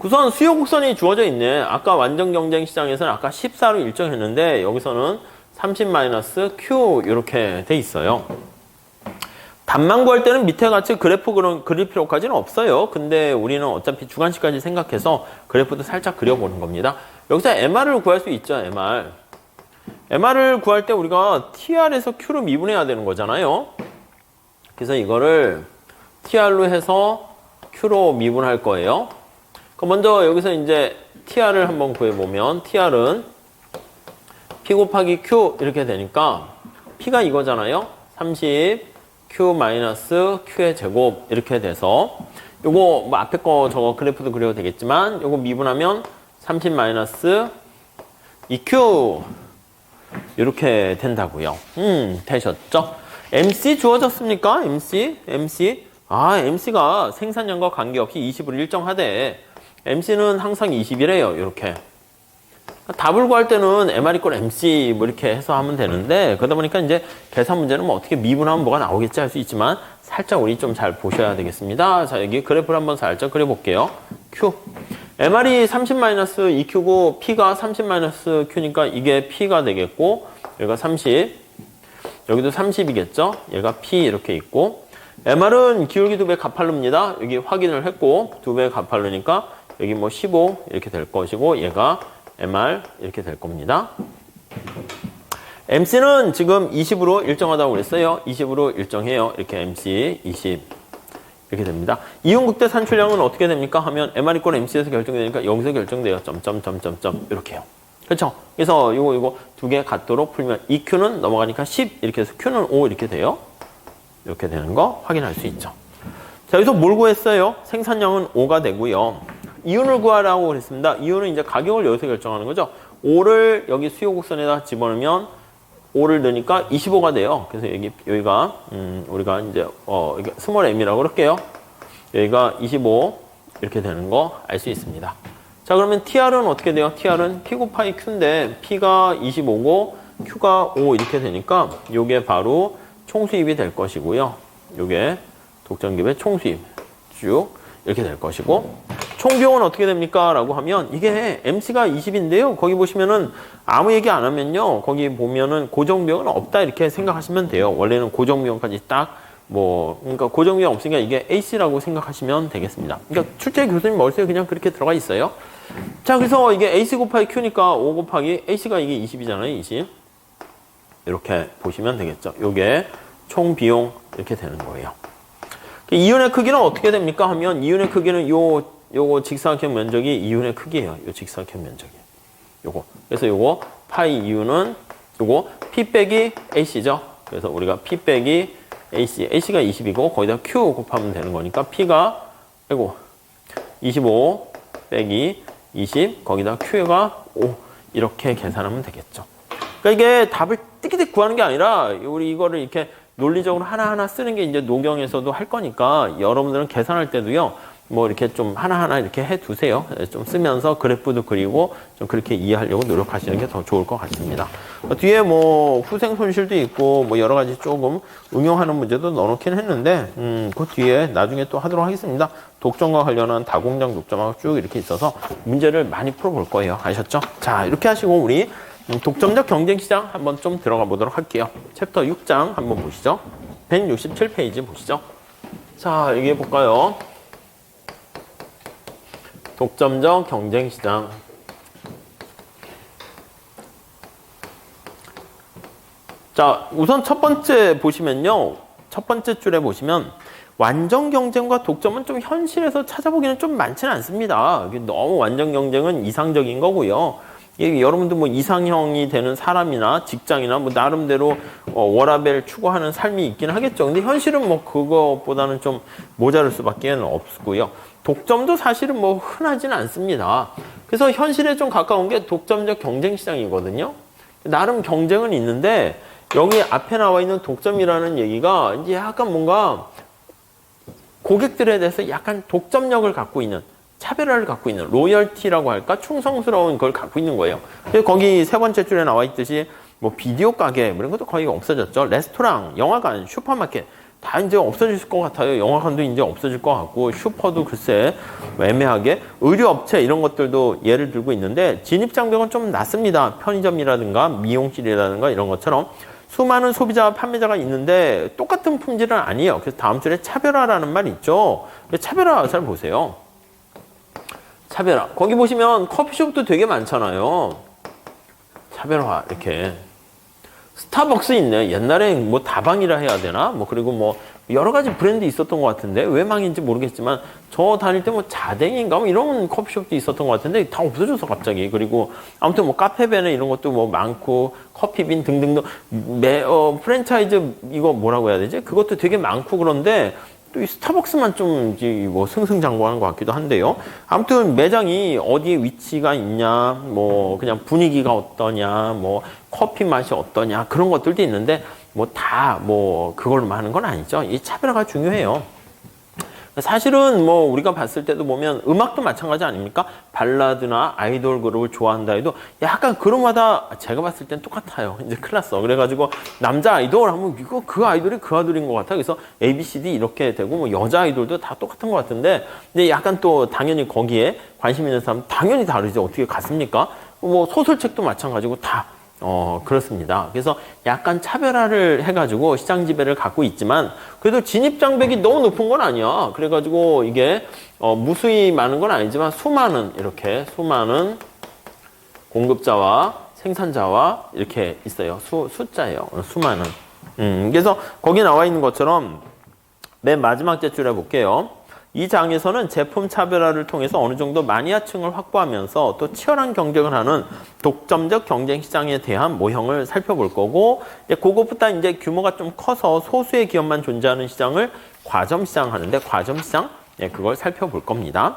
우선 수요 곡선이 주어져 있네. 아까 완전 경쟁 시장에서는 아까 14로 일정했는데 여기서는 30-Q 이렇게 돼 있어요. 답만 구할 때는 밑에 같이 그래프 그릴 필요까지는 없어요. 근데 우리는 어차피 주간식까지 생각해서 그래프도 살짝 그려보는 겁니다. 여기서 MR을 구할 수 있죠, MR. MR을 구할 때 우리가 TR에서 Q로 미분해야 되는 거잖아요. 그래서 이거를 TR로 해서 Q로 미분할 거예요. 그럼 먼저 여기서 이제 TR을 한번 구해보면 TR은 P 곱하기 Q 이렇게 되니까 P가 이거잖아요. 30 Q-Q의 제곱 이렇게 돼서 요거 뭐 앞에 거 저거 그래프도 그려도 되겠지만 요거 미분하면 30-2Q 이렇게 된다고요. 되셨죠? MC 주어졌습니까? MC? MC가 생산량과 관계없이 20으로 일정하대. MC는 항상 20이래요. 이렇게 답을 구할 때는 MR 이꼴 MC 뭐 이렇게 해서 하면 되는데, 그러다 보니까 이제 계산 문제는 뭐 어떻게 미분하면 뭐가 나오겠지 할 수 있지만, 살짝 우리 좀 잘 보셔야 되겠습니다. 자, 여기 그래프를 한번 살짝 그려볼게요. Q. MR이 30-2Q고, P가 30-Q니까 이게 P가 되겠고, 여기가 30, 여기도 30이겠죠? 얘가 P 이렇게 있고, MR은 기울기 2배 가팔릅니다. 여기 확인을 했고, 2배 가팔르니까, 여기 뭐 15 이렇게 될 것이고, 얘가 MR 이렇게 될 겁니다. MC는 지금 20으로 일정하다고 그랬어요. 20으로 일정해요. 이렇게 MC 20 이렇게 됩니다. 이온극대 산출량은 어떻게 됩니까? 하면 MR 이꼴 MC에서 결정되니까 여기서 결정돼요. 점점점점점 이렇게요. 그렇죠? 그래서 요거 두 개 같도록 풀면 EQ는 넘어가니까 10 이렇게 해서 Q는 5 이렇게 돼요. 이렇게 되는 거 확인할 수 있죠. 자, 여기서 뭘 구했어요? 생산량은 5가 되고요. 이윤을 구하라고 그랬습니다. 이윤은 이제 가격을 여기서 결정하는 거죠. 5를 여기 수요 곡선에다 집어넣으면 5를 넣으니까 25가 돼요. 그래서 여기가 우리가 이제 이게 스몰 m이라고 그럴게요. 여기가 25 이렇게 되는 거 알 수 있습니다. 자, 그러면 TR은 어떻게 돼요? TR은 P 곱하기 Q인데 P가 25고 Q가 5 이렇게 되니까 요게 바로 총수입이 될 것이고요. 요게 독점기업의 총수입 쭉 이렇게 될 것이고, 총비용은 어떻게 됩니까? 라고 하면 이게 MC가 20인데요. 거기 보시면은 아무 얘기 안 하면요. 거기 보면은 고정비용은 없다 이렇게 생각하시면 돼요. 원래는 고정비용까지 그러니까 고정비용 없으니까 이게 AC라고 생각하시면 되겠습니다. 그러니까 출제 교수님 머릿속에 그냥 그렇게 들어가 있어요. 자, 그래서 이게 AC 곱하기 Q니까 5 곱하기 AC가 이게 20이잖아요. 20. 이렇게 보시면 되겠죠. 요게 총 비용 이렇게 되는 거예요. 이윤의 크기는 어떻게 됩니까? 하면 이윤의 크기는 요거 직사각형 면적이 이윤의 크기예요. 요 직사각형 면적이. 요거. 그래서 요거 파이 이윤은 요거 P 빼기 AC죠. 그래서 우리가 P 빼기 AC. AC가 20이고 거기다 Q 곱하면 되는 거니까 P가 25 빼기 20 거기다 Q가 5 이렇게 계산하면 되겠죠. 그러니까 이게 답을 띠기띠기 구하는 게 아니라 우리 이거를 이렇게 논리적으로 하나하나 쓰는 게 이제 노경에서도 할 거니까 여러분들은 계산할 때도요. 뭐 이렇게 좀 하나하나 이렇게 해 두세요. 좀 쓰면서 그래프도 그리고 좀 그렇게 이해하려고 노력하시는 게 더 좋을 것 같습니다. 뒤에 뭐 후생 손실도 있고 뭐 여러 가지 조금 응용하는 문제도 넣어놓긴 했는데 그 뒤에 나중에 또 하도록 하겠습니다. 독점과 관련한 다공장 독점하고 쭉 이렇게 있어서 문제를 많이 풀어볼 거예요. 아셨죠? 자, 이렇게 하시고 우리 독점적 경쟁시장 한번 좀 들어가 보도록 할게요. 챕터 6장 한번 보시죠. 167페이지 보시죠. 자, 여기 볼까요? 독점적 경쟁시장. 자, 우선 첫 번째 보시면요. 첫 번째 줄에 보시면 완전 경쟁과 독점은 좀 현실에서 찾아보기는 좀 많지는 않습니다. 너무 완전 경쟁은 이상적인 거고요. 여러분들 뭐 이상형이 되는 사람이나 직장이나 뭐 나름대로 워라밸을 추구하는 삶이 있긴 하겠죠. 근데 현실은 뭐 그거보다는 좀 모자랄 수밖에 없고요. 독점도 사실은 뭐 흔하지는 않습니다. 그래서 현실에 좀 가까운 게 독점적 경쟁 시장이거든요. 나름 경쟁은 있는데 여기 앞에 나와 있는 독점이라는 얘기가 이제 약간 뭔가 고객들에 대해서 약간 독점력을 갖고 있는, 차별화를 갖고 있는, 로열티라고 할까? 충성스러운 걸 갖고 있는 거예요. 그래서 거기 세 번째 줄에 나와 있듯이 뭐 비디오 가게 이런 것도 거의 없어졌죠. 레스토랑, 영화관, 슈퍼마켓 다 이제 없어질 것 같아요. 영화관도 이제 없어질 것 같고 슈퍼도 글쎄 애매하게, 의류업체 이런 것들도 예를 들고 있는데 진입장벽은 좀 낮습니다. 편의점이라든가 미용실이라든가 이런 것처럼 수많은 소비자와 판매자가 있는데 똑같은 품질은 아니에요. 그래서 다음 줄에 차별화라는 말이 있죠. 차별화 잘 보세요. 차별화. 거기 보시면 커피숍도 되게 많잖아요. 차별화 이렇게. 스타벅스 있네. 옛날에 뭐 다방이라 해야 되나? 뭐 그리고 뭐 여러 가지 브랜드 있었던 것 같은데 왜 망인지 모르겠지만 저 다닐 때 뭐 자댕인가 뭐 이런 커피숍도 있었던 것 같은데 다 없어져서 갑자기. 그리고 아무튼 뭐 카페베네 이런 것도 뭐 많고 커피빈 등등등 프랜차이즈 이거 뭐라고 해야 되지? 그것도 되게 많고 그런데 또 이 스타벅스만 좀 뭐 승승장구하는 것 같기도 한데요. 아무튼 매장이 어디에 위치가 있냐, 뭐 그냥 분위기가 어떠냐, 뭐 커피 맛이 어떠냐 그런 것들도 있는데 뭐 다 뭐 그걸로만 하는 건 아니죠. 이 차별화가 중요해요. 사실은 뭐 우리가 봤을 때도 보면 음악도 마찬가지 아닙니까? 발라드나 아이돌 그룹을 좋아한다 해도 약간 그룹마다 제가 봤을 땐 똑같아요. 이제 큰일 났어. 그래가지고 남자 아이돌 하면 이거 그 아이돌이 그 아이돌인 것 같아. 그래서 A, B, C, D 이렇게 되고 뭐 여자 아이돌도 다 똑같은 것 같은데 근데 약간 또 당연히 거기에 관심 있는 사람 당연히 다르죠. 어떻게 같습니까? 뭐 소설책도 마찬가지고 다 그렇습니다. 그래서 약간 차별화를 해가지고 시장 지배를 갖고 있지만 그래도 진입 장벽이 너무 높은 건 아니야. 그래가지고 이게 무수히 많은 건 아니지만 이렇게 수많은 공급자와 생산자와 이렇게 있어요. 숫자예요. 수많은. 그래서 거기 나와 있는 것처럼 맨 마지막 제출해 볼게요. 이 장에서는 제품 차별화를 통해서 어느 정도 마니아층을 확보하면서 또 치열한 경쟁을 하는 독점적 경쟁 시장에 대한 모형을 살펴볼 거고, 그것보다 이제 규모가 좀 커서 소수의 기업만 존재하는 시장을 과점 시장 하는데, 과점 시장? 그걸 살펴볼 겁니다.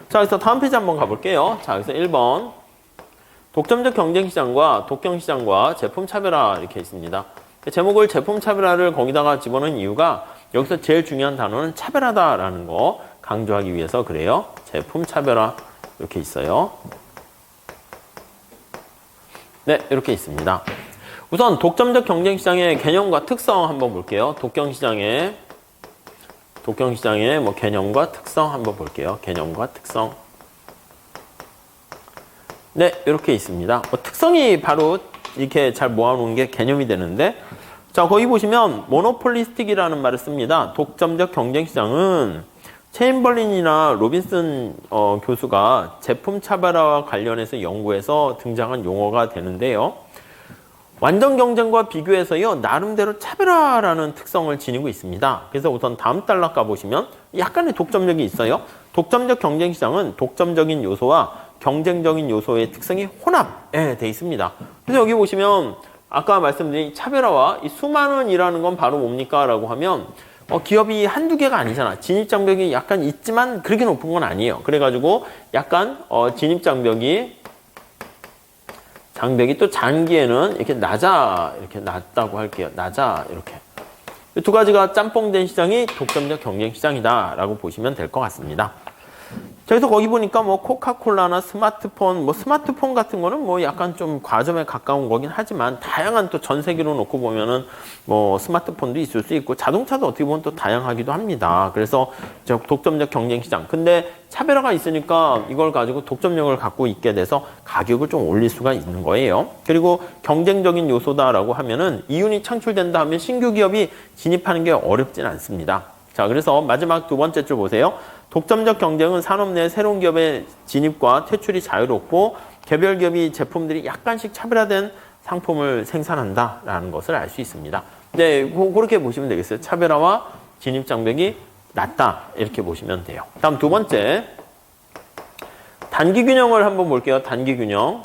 자, 그래서 다음 페이지 한번 가볼게요. 자, 그래서 1번. 독점적 경쟁 시장과 독경 시장과 제품 차별화 이렇게 있습니다. 제목을 제품 차별화를 거기다가 집어넣은 이유가 여기서 제일 중요한 단어는 차별하다라는 거 강조하기 위해서 그래요. 제품 차별화 이렇게 있어요. 네, 이렇게 있습니다. 우선 독점적 경쟁 시장의 개념과 특성 한번 볼게요. 독경 시장의 뭐 개념과 특성 한번 볼게요. 개념과 특성. 네, 이렇게 있습니다. 특성이 바로 이렇게 잘 모아놓은 게 개념이 되는데 자, 거기 보시면 모노폴리스틱이라는 말을 씁니다. 독점적 경쟁 시장은 체인벌린이나 로빈슨 교수가 제품 차별화와 관련해서 연구해서 등장한 용어가 되는데요. 완전 경쟁과 비교해서요, 나름대로 차별화라는 특성을 지니고 있습니다. 그래서 우선 다음 단락 가보시면 약간의 독점력이 있어요. 독점적 경쟁 시장은 독점적인 요소와 경쟁적인 요소의 특성이 혼합에 돼 있습니다. 그래서 여기 보시면 아까 말씀드린 차별화와 이 수많은이라는 건 바로 뭡니까? 라고 하면 기업이 한두 개가 아니잖아. 진입장벽이 약간 있지만 그렇게 높은 건 아니에요. 그래가지고 약간 진입장벽이 또 장기에는 이렇게 낮다고 할게요. 이렇게. 이 두 가지가 짬뽕된 시장이 독점적 경쟁 시장이다 라고 보시면 될 것 같습니다. 자, 그래서 거기 보니까 뭐 코카콜라나 스마트폰 같은 거는 뭐 약간 좀 과점에 가까운 거긴 하지만 다양한 또 전 세계로 놓고 보면은 뭐 스마트폰도 있을 수 있고 자동차도 어떻게 보면 또 다양하기도 합니다. 그래서 독점적 경쟁 시장. 근데 차별화가 있으니까 이걸 가지고 독점력을 갖고 있게 돼서 가격을 좀 올릴 수가 있는 거예요. 그리고 경쟁적인 요소다라고 하면은 이윤이 창출된다 하면 신규 기업이 진입하는 게 어렵진 않습니다. 자, 그래서 마지막 두 번째 줄 보세요. 독점적 경쟁은 산업 내 새로운 기업의 진입과 퇴출이 자유롭고 개별 기업이 제품들이 약간씩 차별화된 상품을 생산한다라는 것을 알 수 있습니다. 네, 그렇게 보시면 되겠어요. 차별화와 진입 장벽이 낮다 이렇게 보시면 돼요. 다음 두 번째, 단기 균형을 한번 볼게요. 단기 균형.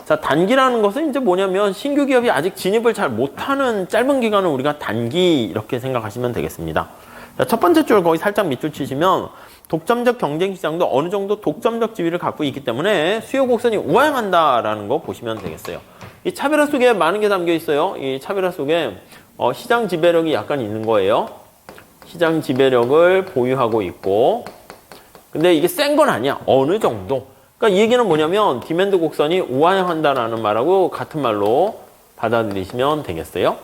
자, 단기라는 것은 이제 뭐냐면 신규 기업이 아직 진입을 잘 못하는 짧은 기간을 우리가 단기 이렇게 생각하시면 되겠습니다. 자, 첫 번째 줄 거기 살짝 밑줄 치시면 독점적 경쟁 시장도 어느 정도 독점적 지위를 갖고 있기 때문에 수요 곡선이 우하향한다라는 거 보시면 되겠어요. 이 차별화 속에 많은 게 담겨 있어요. 이 차별화 속에 시장 지배력이 약간 있는 거예요. 시장 지배력을 보유하고 있고 근데 이게 센 건 아니야. 어느 정도. 그러니까 이 얘기는 뭐냐면 디맨드 곡선이 우하향한다라는 말하고 같은 말로 받아들이시면 되겠어요.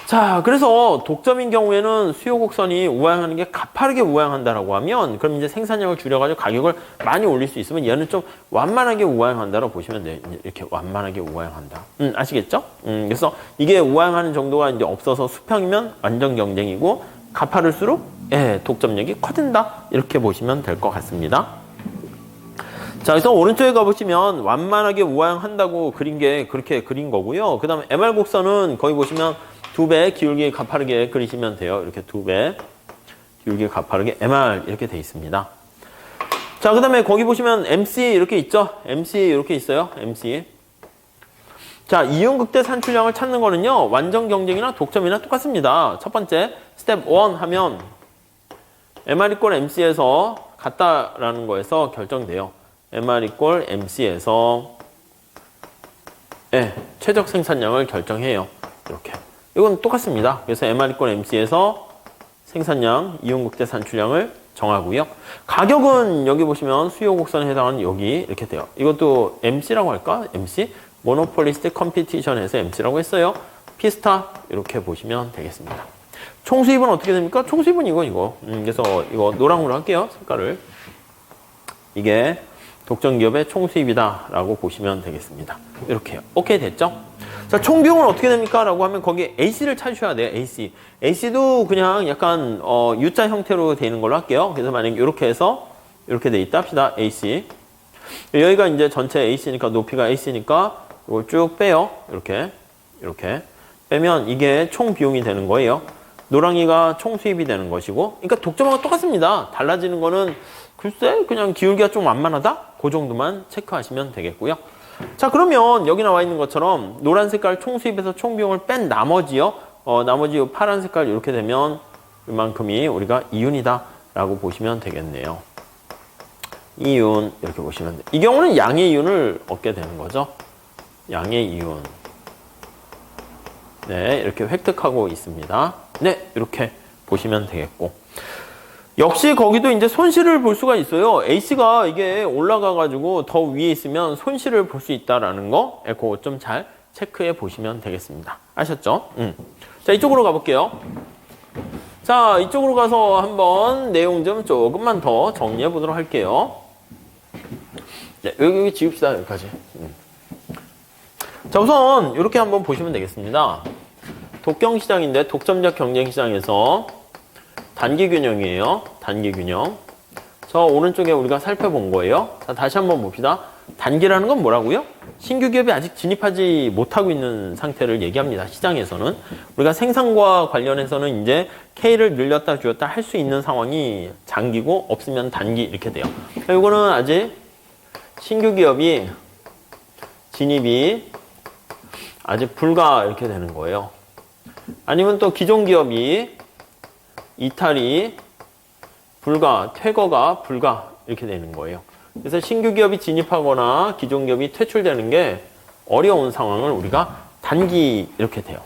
자, 그래서 독점인 경우에는 수요 곡선이 우하향하는 게 가파르게 우하향한다라고 하면 그럼 이제 생산량을 줄여가지고 가격을 많이 올릴 수 있으면 얘는 좀 완만하게 우하향한다라고 보시면 돼요. 이렇게 완만하게 우하향한다. 아시겠죠? 그래서 이게 우하향하는 정도가 이제 없어서 수평이면 완전 경쟁이고 가파를수록 독점력이 커진다. 이렇게 보시면 될 것 같습니다. 자, 그래서 오른쪽에 가보시면 완만하게 우하향한다고 그린 게 그렇게 그린 거고요. 그 다음에 MR 곡선은 거기 보시면 2배 기울기 가파르게 그리시면 돼요. 이렇게 2배 기울기 가파르게 MR 이렇게 돼 있습니다. 자, 그 다음에 거기 보시면 MC 이렇게 있죠. MC 이렇게 있어요. MC. 자, 이윤극대 산출량을 찾는 거는요. 완전 경쟁이나 독점이나 똑같습니다. 첫 번째 스텝 1 하면 MR = MC에서 같다라는 거에서 결정돼요. MR = MC에서 최적 생산량을 결정해요. 이렇게. 이건 똑같습니다. 그래서 MR = MC에서 생산량, 이윤국대 산출량을 정하고요. 가격은 여기 보시면 수요 곡선에 해당하는 여기 이렇게 돼요. 이것도 MC라고 할까? MC? 모노폴리스틱 컴피티션에서 MC라고 했어요. P스타 이렇게 보시면 되겠습니다. 총수입은 어떻게 됩니까? 총수입은 이거. 그래서 이거 노랑으로 할게요. 색깔을. 이게 독점기업의 총수입이다라고 보시면 되겠습니다. 이렇게요. 오케이 됐죠? 자, 총비용은 어떻게 됩니까? 라고 하면 거기에 AC를 찾으셔야 돼요. AC. AC도 그냥 약간 U자 형태로 되는 걸로 할게요. 그래서 만약에 이렇게 해서 이렇게 돼 있다 합시다. AC. 여기가 이제 전체 AC니까 높이가 AC니까 이걸 쭉 빼요. 이렇게 빼면 이게 총 비용이 되는 거예요. 노랑이가 총 수입이 되는 것이고, 그러니까 독점하고 똑같습니다. 달라지는 거는 글쎄 그냥 기울기가 좀 완만하다? 그 정도만 체크하시면 되겠고요. 자, 그러면 여기 나와 있는 것처럼 노란 색깔 총 수입에서 총 비용을 뺀 나머지요. 나머지 파란 색깔 이렇게 되면 이만큼이 우리가 이윤이다 라고 보시면 되겠네요. 이윤 이렇게 보시면 돼요. 이 경우는 양의 이윤을 얻게 되는 거죠. 양의 이윤. 네, 이렇게 획득하고 있습니다. 네, 이렇게 보시면 되겠고. 역시 거기도 이제 손실을 볼 수가 있어요. AC가 이게 올라가가지고 더 위에 있으면 손실을 볼 수 있다라는 거, 그거 좀 잘 체크해 보시면 되겠습니다. 아셨죠? 자, 이쪽으로 가볼게요. 자, 이쪽으로 가서 한번 내용 좀 조금만 더 정리해 보도록 할게요. 네, 여기 지웁시다, 여기까지. 자, 우선 이렇게 한번 보시면 되겠습니다. 독경시장인데 독점적 경쟁시장에서 단기균형이에요. 단기균형. 저 오른쪽에 우리가 살펴본 거예요. 자, 다시 한번 봅시다. 단기라는 건 뭐라고요? 신규 기업이 아직 진입하지 못하고 있는 상태를 얘기합니다. 시장에서는. 우리가 생산과 관련해서는 이제 K를 늘렸다 줄였다 할 수 있는 상황이 장기고 없으면 단기 이렇게 돼요. 이거는 아직 신규 기업이 진입이 아직 불가 이렇게 되는 거예요. 아니면 또 기존 기업이 이탈이 불가, 퇴거가 불가 이렇게 되는 거예요. 그래서 신규 기업이 진입하거나 기존 기업이 퇴출되는 게 어려운 상황을 우리가 단기 이렇게 돼요.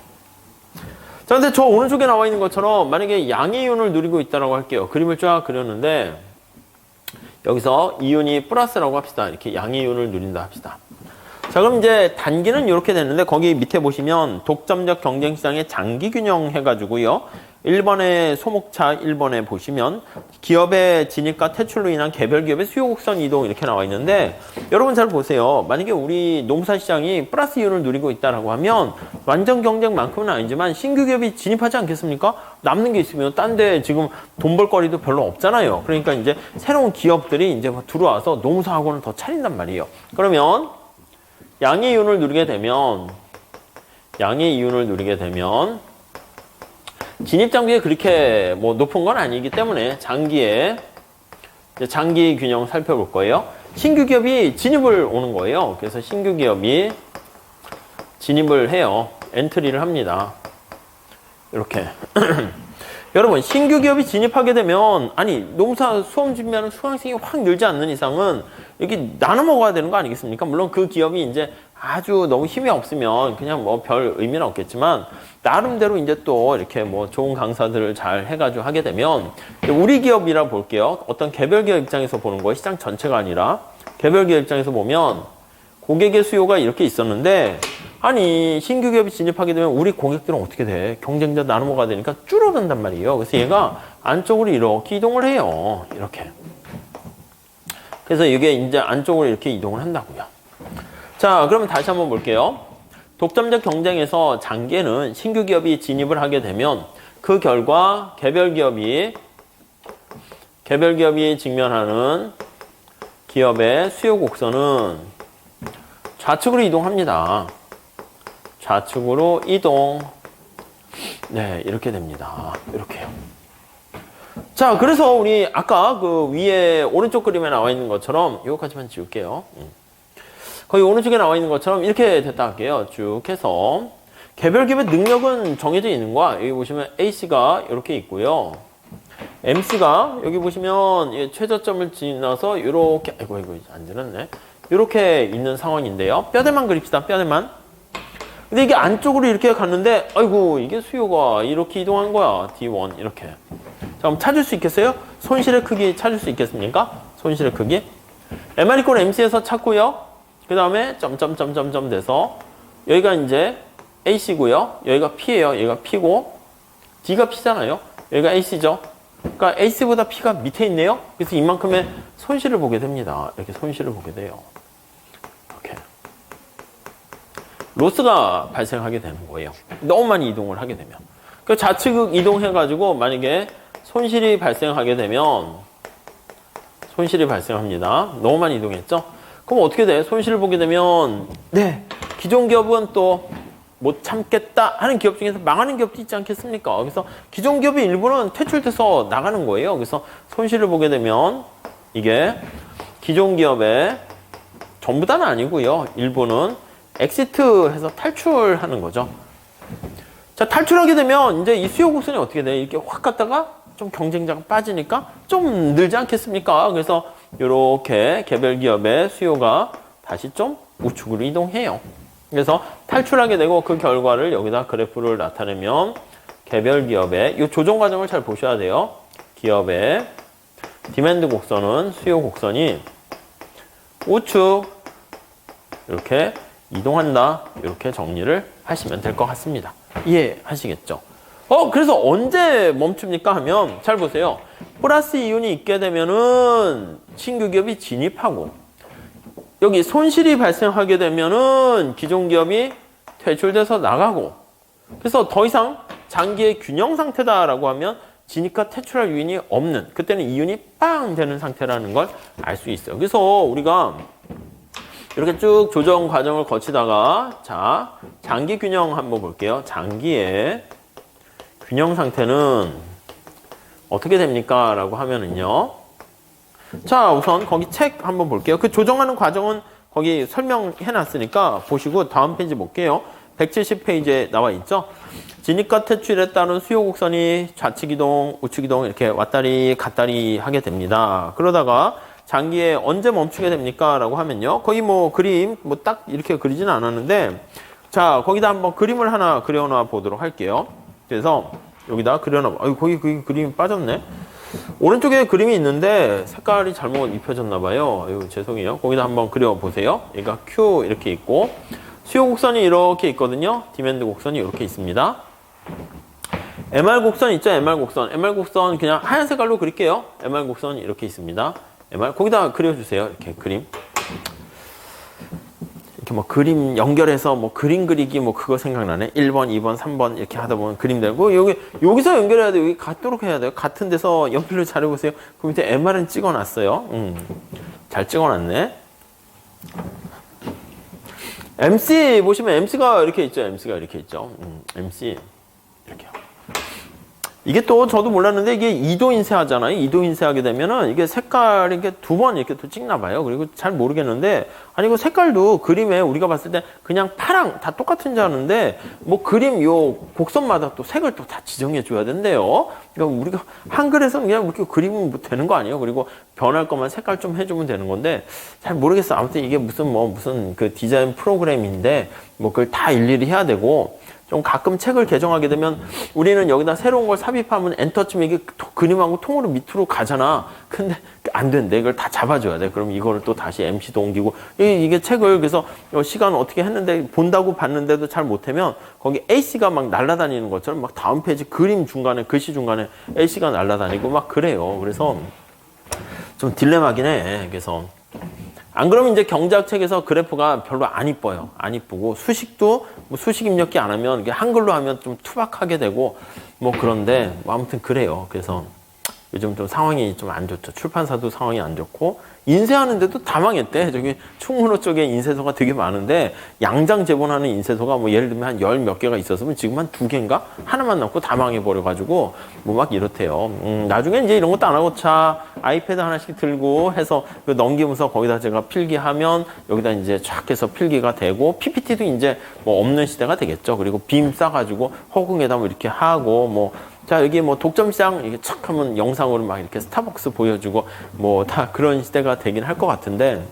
자, 근데 저 오른쪽에 나와 있는 것처럼 만약에 양의 이윤을 누리고 있다고 할게요. 그림을 쫙 그렸는데 여기서 이윤이 플러스라고 합시다. 이렇게 양의 이윤을 누린다 합시다. 자, 그럼 이제 단기는 이렇게 되는데 거기 밑에 보시면 독점적 경쟁시장의 장기균형 해가지고요. 1번에 소목차 1번에 보시면 기업의 진입과 퇴출로 인한 개별 기업의 수요 곡선 이동 이렇게 나와 있는데 여러분 잘 보세요. 만약에 우리 농사시장이 플러스 이윤을 누리고 있다라고 하면 완전 경쟁만큼은 아니지만 신규 기업이 진입하지 않겠습니까? 남는 게 있으면 딴 데 지금 돈 벌 거리도 별로 없잖아요. 그러니까 이제 새로운 기업들이 이제 들어와서 농사학원을 더 차린단 말이에요. 그러면 양의 이윤을 누리게 되면 진입 장비가 그렇게 뭐 높은 건 아니기 때문에 장기 균형 살펴볼 거예요. 신규 기업이 진입을 오는 거예요. 그래서 신규 기업이 진입을 해요. 엔트리를 합니다. 이렇게. 여러분, 신규 기업이 진입하게 되면 아니 농사 수험 준비하는 수강생이 확 늘지 않는 이상은 이렇게 나눠 먹어야 되는 거 아니겠습니까? 물론 그 기업이 이제 아주 너무 힘이 없으면 그냥 뭐 별 의미는 없겠지만 나름대로 이제 또 이렇게 뭐 좋은 강사들을 잘 해가지고 하게 되면 우리 기업이라 볼게요. 어떤 개별 기업 입장에서 보는 거예요. 시장 전체가 아니라 개별 기업 입장에서 보면 고객의 수요가 이렇게 있었는데 아니 신규 기업이 진입하게 되면 우리 고객들은 어떻게 돼? 경쟁자 나눠 먹어야 되니까 줄어든단 말이에요. 그래서 얘가 안쪽으로 이렇게 이동을 해요. 이렇게. 그래서 이게 이제 안쪽으로 이렇게 이동을 한다고요. 자, 그러면 다시 한번 볼게요. 독점적 경쟁에서 장기에는 신규 기업이 진입을 하게 되면 그 결과 개별 기업이 직면하는 기업의 수요 곡선은 좌측으로 이동합니다. 좌측으로 이동. 네, 이렇게 됩니다. 이렇게요. 자, 그래서 우리 아까 그 위에 오른쪽 그림에 나와 있는 것처럼 이거까지만 지울게요. 거기 오른쪽에 나와 있는 것처럼 이렇게 됐다 할게요. 쭉 해서 개별 기업의 능력은 정해져 있는 거야. 여기 보시면 AC가 이렇게 있고요. MC가 여기 보시면 최저점을 지나서 이렇게 아이고 안 지났네. 이렇게 있는 상황인데요. 뼈대만 그립시다. 뼈대만. 근데 이게 안쪽으로 이렇게 갔는데 아이고 이게 수요가 이렇게 이동한 거야. D1 이렇게. 그럼 찾을 수 있겠어요? 손실의 크기 찾을 수 있겠습니까? 손실의 크기. MR 이퀄 MC에서 찾고요. 그 다음에 점점점점점 돼서 여기가 이제 AC고요. 여기가 P예요. 여기가 P고 D가 P잖아요. 여기가 AC죠. 그러니까 AC보다 P가 밑에 있네요. 그래서 이만큼의 손실을 보게 됩니다. 이렇게 손실을 보게 돼요. 이렇게. 로스가 발생하게 되는 거예요. 너무 많이 이동을 하게 되면. 그 좌측 이동해가지고 만약에 손실이 발생하게 되면 손실이 발생합니다. 너무 많이 이동했죠? 그럼 어떻게 돼? 손실을 보게 되면 네, 기존 기업은 또 못 참겠다 하는 기업 중에서 망하는 기업도 있지 않겠습니까? 그래서 기존 기업의 일부는 퇴출돼서 나가는 거예요. 그래서 손실을 보게 되면 이게 기존 기업의 전부 다는 아니고요. 일부는 엑시트해서 탈출하는 거죠. 자, 탈출하게 되면 이제 이 수요 곡선이 어떻게 돼? 이렇게 확 갔다가 좀 경쟁자가 빠지니까 좀 늘지 않겠습니까? 그래서 이렇게 개별 기업의 수요가 다시 좀 우측으로 이동해요. 그래서 탈출하게 되고 그 결과를 여기다 그래프를 나타내면 개별 기업의 이 조정 과정을 잘 보셔야 돼요. 기업의 디맨드 곡선은 수요 곡선이 우측 이렇게 이동한다. 이렇게 정리를 하시면 될 것 같습니다. 이해하시겠죠? 그래서 언제 멈춥니까 하면 잘 보세요. 플러스 이윤이 있게 되면은 신규 기업이 진입하고 여기 손실이 발생하게 되면은 기존 기업이 퇴출돼서 나가고 그래서 더 이상 장기의 균형 상태다라고 하면 진입과 퇴출할 요인이 없는 그때는 이윤이 빵 되는 상태라는 걸 알 수 있어요. 그래서 우리가 이렇게 쭉 조정 과정을 거치다가 자 장기 균형 한번 볼게요. 장기의 균형 상태는 어떻게 됩니까? 라고 하면은요. 자, 우선 거기 책 한번 볼게요. 그 조정하는 과정은 거기 설명해 놨으니까 보시고 다음 페이지 볼게요. 170페이지에 나와 있죠. 진입과 퇴출에 따른 수요 곡선이 좌측 이동, 우측 이동 이렇게 왔다리 갔다리 하게 됩니다. 그러다가 장기에 언제 멈추게 됩니까? 라고 하면요. 거의 뭐 그림 뭐 딱 이렇게 그리지는 않았는데 자, 거기다 한번 그림을 하나 그려놔 보도록 할게요. 그래서 여기다 그려놔. 거기 그림이 빠졌네. 오른쪽에 그림이 있는데 색깔이 잘못 입혀졌나 봐요. 죄송해요. 거기다 한번 그려보세요. 얘가 Q 이렇게 있고 수요 곡선이 이렇게 있거든요. 디맨드 곡선이 이렇게 있습니다. MR 곡선 있죠? MR 곡선. MR 곡선 그냥 하얀 색깔로 그릴게요. MR 곡선 이렇게 있습니다. MR 거기다 그려주세요. 이렇게 그림. 이렇게 뭐 그림 연결해서 뭐 그림 그리기 뭐 그거 생각나네. 1번, 2번, 3번 이렇게 하다 보면 그림 되고 여기서 연결해야 돼요. 여기 같도록 해야 돼요. 같은 데서 연결을 잘 해보세요. 그 밑에 MR은 찍어놨어요. 잘 찍어놨네. MC 보시면 MC가 이렇게 있죠. MC가 이렇게 있죠. MC 이렇게요. 이게 또 저도 몰랐는데 이게 2도 인쇄하잖아요. 2도 인쇄하게 되면은 이게 색깔이 이렇게 두 번 이렇게 또 찍나 봐요. 그리고 잘 모르겠는데 아니 이거 색깔도 그림에 우리가 봤을 때 그냥 파랑 다 똑같은 줄 아는데 뭐 그림 요 곡선마다 또 색을 또 다 지정해 줘야 된대요. 그러니까 우리가 한글에서 그냥 이렇게 그리면 뭐 되는 거 아니에요? 그리고 변할 것만 색깔 좀 해주면 되는 건데 잘 모르겠어. 아무튼 이게 무슨 그 디자인 프로그램인데 뭐 그걸 다 일일이 해야 되고 좀 가끔 책을 개정하게 되면 우리는 여기다 새로운 걸 삽입하면 엔터 치면 이게 그림하고 통으로 밑으로 가잖아. 근데 안 된대. 이걸 다 잡아줘야 돼. 그럼 이거를 또 다시 MC도 옮기고 이게 책을 그래서 시간 어떻게 했는데 본다고 봤는데도 잘 못하면 거기 AC가 막 날아다니는 것처럼 막 다음 페이지 그림 중간에 글씨 중간에 AC가 날아다니고 막 그래요. 그래서 좀 딜레마긴 해. 그래서 안 그러면 이제 경제학 책에서 그래프가 별로 안 이뻐요. 안 이쁘고 수식도 뭐 수식 입력기 안 하면 이게 한글로 하면 좀 투박하게 되고 뭐 그런데 뭐 아무튼 그래요. 그래서 요즘 좀 상황이 좀 안 좋죠. 출판사도 상황이 안 좋고 인쇄하는데도 다 망했대. 저기 충무로 쪽에 인쇄소가 되게 많은데 양장 제본하는 인쇄소가 뭐 예를 들면 한 열 몇 개가 있었으면 지금 한 두 개인가 하나만 남고 다 망해버려가지고 뭐 막 이렇대요. 나중에 이제 이런 것도 안 하고 아이패드 하나씩 들고 해서 그 넘기면서 거기다 제가 필기하면 여기다 이제 쫙 해서 필기가 되고 PPT도 이제 뭐 없는 시대가 되겠죠. 그리고 빔 싸가지고 허공에다 뭐 이렇게 하고 뭐 자, 여기 뭐 독점시장 이게 착 하면 영상으로 막 이렇게 스타벅스 보여주고 뭐 다 그런 시대가 되긴 할 것 같은데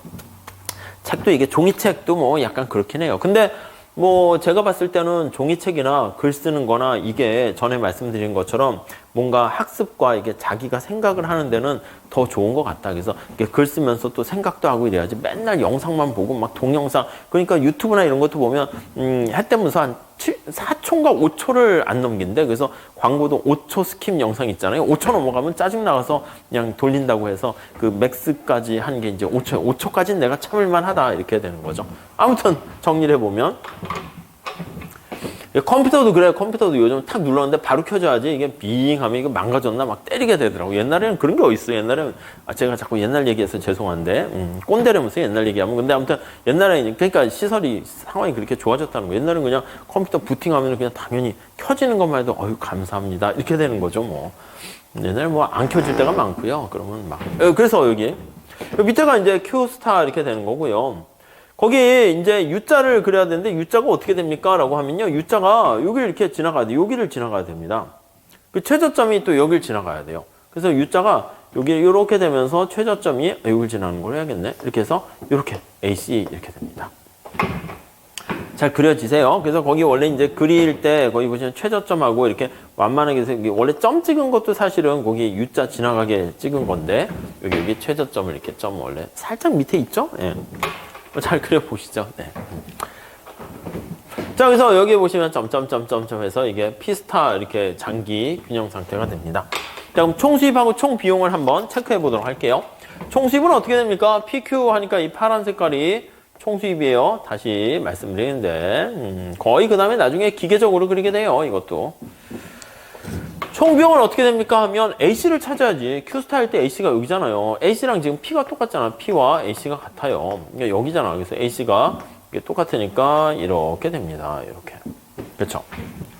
책도 이게 종이책도 뭐 약간 그렇긴 해요. 근데 뭐 제가 봤을 때는 종이책이나 글 쓰는 거나 이게 전에 말씀드린 것처럼 뭔가 학습과 이게 자기가 생각을 하는 데는 더 좋은 것 같다. 그래서 이렇게 글 쓰면서 또 생각도 하고 이래야지 맨날 영상만 보고 막 동영상, 그러니까 유튜브나 이런 것도 보면 해 때면서 한 4초인가 5초를 안 넘긴대. 그래서 광고도 5초 스킵 영상 있잖아요. 5초 넘어가면 짜증 나가서 그냥 돌린다고 해서 그 맥스까지 한 게 이제 5초. 5초까지는 내가 참을만 하다. 이렇게 되는 거죠. 아무튼 정리를 해보면 컴퓨터도 그래요. 컴퓨터도 요즘 탁 눌렀는데 바로 켜져야지 이게 빙 하면 이거 망가졌나 막 때리게 되더라고. 옛날에는 그런 게 어딨어. 옛날에는 제가 자꾸 옛날 얘기해서 죄송한데 꼰대라면서 옛날 얘기하면. 근데 아무튼 옛날에 그러니까 시설이 상황이 그렇게 좋아졌다는 거예요. 옛날에는 그냥 컴퓨터 부팅하면 그냥 당연히 켜지는 것만 해도 어유 감사합니다 이렇게 되는 거죠. 뭐 옛날에 뭐 안 켜질 때가 많고요. 그러면 막 그래서 여기 밑에가 이제 큐스타 이렇게 되는 거고요. 거기에 이제 U자를 그려야 되는데 U자가 어떻게 됩니까? 라고 하면요. U자가 여기를 이렇게 지나가야 돼요. 여기를 지나가야 됩니다. 그 최저점이 또 여기를 지나가야 돼요. 그래서 U자가 여기 이렇게 되면서 최저점이 여기를 지나가는 걸 해야겠네. 이렇게 해서 이렇게 AC 이렇게 됩니다. 잘 그려지세요. 그래서 거기 원래 이제 그릴 때 거기 보시면 최저점하고 이렇게 완만하게 해서 원래 점 찍은 것도 사실은 거기 U자 지나가게 찍은 건데 여기 최저점을 이렇게 점 원래 살짝 밑에 있죠? 예. 잘 그려보시죠. 네. 자, 그래서 여기 보시면 점점점점점 해서 이게 P스타 이렇게 장기 균형 상태가 됩니다. 자, 그럼 총 수입하고 총 비용을 한번 체크해 보도록 할게요. 총 수입은 어떻게 됩니까? PQ 하니까 이 파란 색깔이 총 수입이에요. 다시 말씀드리는데 거의 그 다음에 나중에 기계적으로 그리게 돼요. 이것도. 총 비용은 어떻게 됩니까? 하면 AC를 찾아야지. Q스타 할 때 AC가 여기잖아요. AC랑 지금 P가 똑같잖아. P와 AC가 같아요. 그러니까 여기잖아. 그래서 AC가 똑같으니까 이렇게 됩니다. 이렇게. 그렇죠?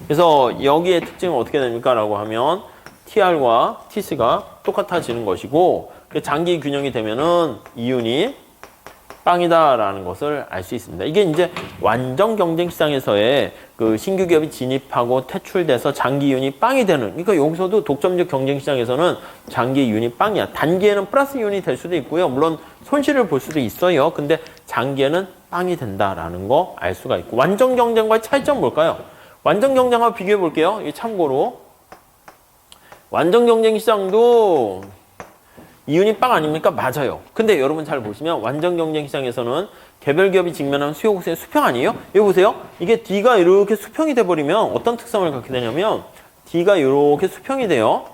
그래서 여기의 특징은 어떻게 됩니까? 라고 하면 TR과 TC가 똑같아지는 것이고 장기 균형이 되면은 이윤이 빵이다라는 것을 알 수 있습니다. 이게 이제 완전 경쟁 시장에서의 그 신규 기업이 진입하고 퇴출돼서 장기 이윤이 빵이 되는, 그러니까 여기서도 독점적 경쟁 시장에서는 장기 이윤이 빵이야. 단기에는 플러스 이윤이 될 수도 있고요. 물론 손실을 볼 수도 있어요. 근데 장기에는 빵이 된다라는 거 알 수가 있고, 완전 경쟁과의 차이점은 뭘까요? 완전 경쟁하고 비교해 볼게요. 이 참고로 완전 경쟁 시장도 이윤이 빵 아닙니까? 맞아요. 근데 여러분 잘 보시면 완전 경쟁 시장에서는 개별 기업이 직면한 수요 곡선의 수평 아니에요? 여기 보세요. 이게 D가 이렇게 수평이 돼버리면 어떤 특성을 갖게 되냐면 D가 이렇게 수평이 돼요.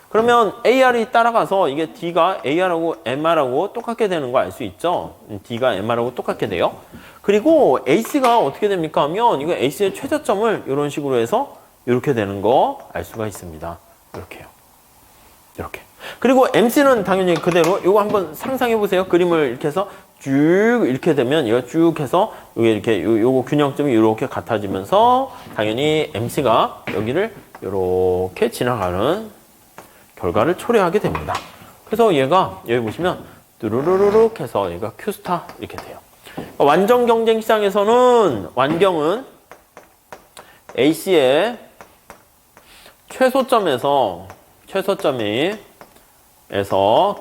그러면 AR이 따라가서 이게 D가 AR하고 MR하고 똑같게 되는 거 알 수 있죠? D가 MR하고 똑같게 돼요. 그리고 AC가 어떻게 됩니까? 하면 이거 AC의 최저점을 이런 식으로 해서 이렇게 되는 거 알 수가 있습니다. 이렇게요. 이렇게. 그리고 MC는 당연히 그대로 이거 한번 상상해 보세요. 그림을 이렇게 해서 쭉 이렇게 되면 이거 쭉 해서 이게 이렇게 요거 균형점이 이렇게 같아지면서 당연히 MC가 여기를 이렇게 지나가는 결과를 초래하게 됩니다. 그래서 얘가 여기 보시면 뚜루루룩 해서 얘가 Q스타 이렇게 돼요. 완전 경쟁 시장에서는 완경은 AC의 최소점에서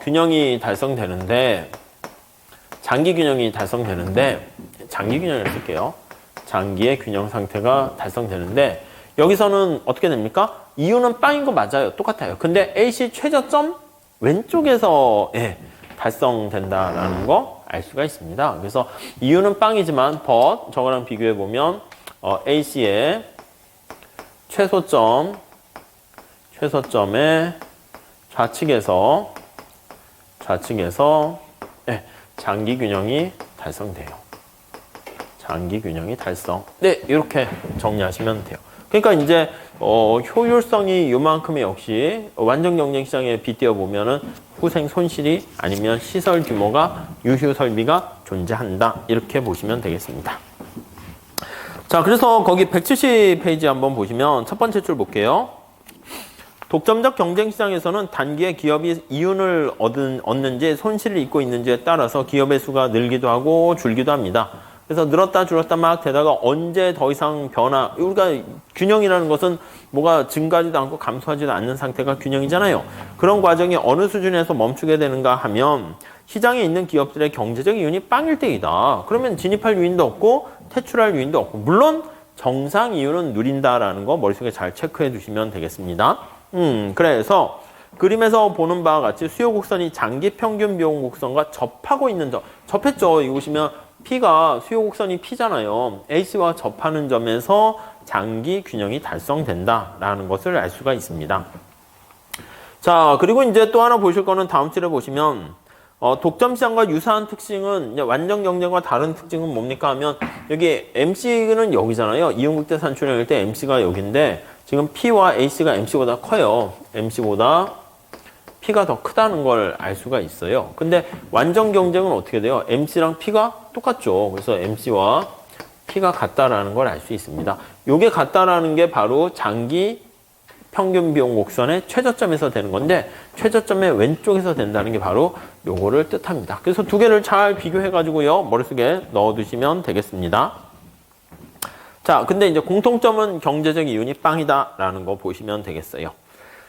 균형이 달성되는데 장기 균형이 달성되는데 장기 균형을 쓸게요. 장기의 균형 상태가 달성되는데 여기서는 어떻게 됩니까? 이유는 빵인 거 맞아요. 똑같아요. 근데 AC 최저점 왼쪽에서 달성된다라는 거 알 수가 있습니다. 그래서 이유는 빵이지만 저거랑 비교해 보면 AC의 최소점의 좌측에서 장기 균형이 달성돼요. 장기 균형이 달성. 네, 이렇게 정리하시면 돼요. 그러니까 이제 효율성이 요만큼의 역시 완전 경쟁 시장에 빗대어 보면은 후생 손실이 아니면 시설 규모가 유휴 설비가 존재한다. 이렇게 보시면 되겠습니다. 자, 그래서 거기 170페이지 한번 보시면 첫 번째 줄 볼게요. 독점적 경쟁 시장에서는 단기에 기업이 이윤을 얻는지 손실을 입고 있는지에 따라서 기업의 수가 늘기도 하고 줄기도 합니다. 그래서 늘었다 줄었다 막 되다가 언제 더 이상 우리가 균형이라는 것은 뭐가 증가하지도 않고 감소하지도 않는 상태가 균형이잖아요. 그런 과정이 어느 수준에서 멈추게 되는가 하면 시장에 있는 기업들의 경제적 이윤이 빵일 때이다. 그러면 진입할 유인도 없고 퇴출할 요인도 없고, 물론 정상 이유는 누린다라는 거 머릿속에 잘 체크해 두시면 되겠습니다. 그래서 그림에서 보는 바와 같이 수요 곡선이 장기 평균 비용 곡선과 접하고 있는 점, 접했죠. 이거 보시면 P가 수요 곡선이 P잖아요. AC와 접하는 점에서 장기 균형이 달성된다라는 것을 알 수가 있습니다. 자, 그리고 이제 또 하나 보실 거는 다음 줄에 보시면 독점 시장과 유사한 특징은 이제 완전 경쟁과 다른 특징은 뭡니까 하면 여기 MC는 여기잖아요. 이용국대 산출형일 때 MC가 여기인데 지금 P와 AC가 MC보다 커요. MC보다 P가 더 크다는 걸 알 수가 있어요. 근데 완전 경쟁은 어떻게 돼요? MC랑 P가 똑같죠. 그래서 MC와 P가 같다라는 걸 알 수 있습니다. 요게 같다라는 게 바로 장기 평균 비용 곡선의 최저점에서 되는 건데 최저점의 왼쪽에서 된다는 게 바로 요거를 뜻합니다. 그래서 두 개를 잘 비교해 가지고요. 머릿속에 넣어 두시면 되겠습니다. 자, 근데 이제 공통점은 경제적 이윤이 빵이다라는 거 보시면 되겠어요.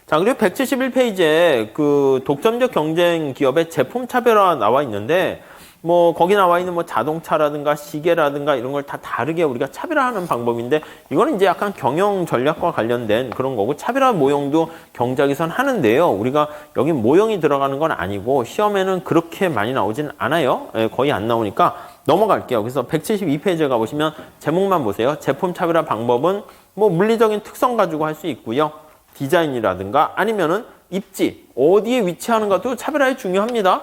자, 그리고 171페이지에 그 독점적 경쟁 기업의 제품 차별화 나와 있는데 뭐 거기 나와 있는 뭐 자동차라든가 시계라든가 이런 걸 다 다르게 우리가 차별화하는 방법인데 이거는 이제 약간 경영 전략과 관련된 그런 거고 차별화 모형도 경작에선 하는데요. 우리가 여기 모형이 들어가는 건 아니고 시험에는 그렇게 많이 나오진 않아요. 거의 안 나오니까 넘어갈게요. 그래서 172페이지에 가보시면 제목만 보세요. 제품 차별화 방법은 뭐 물리적인 특성 가지고 할 수 있고요. 디자인이라든가 아니면은 입지, 어디에 위치하는가도 차별화에 중요합니다.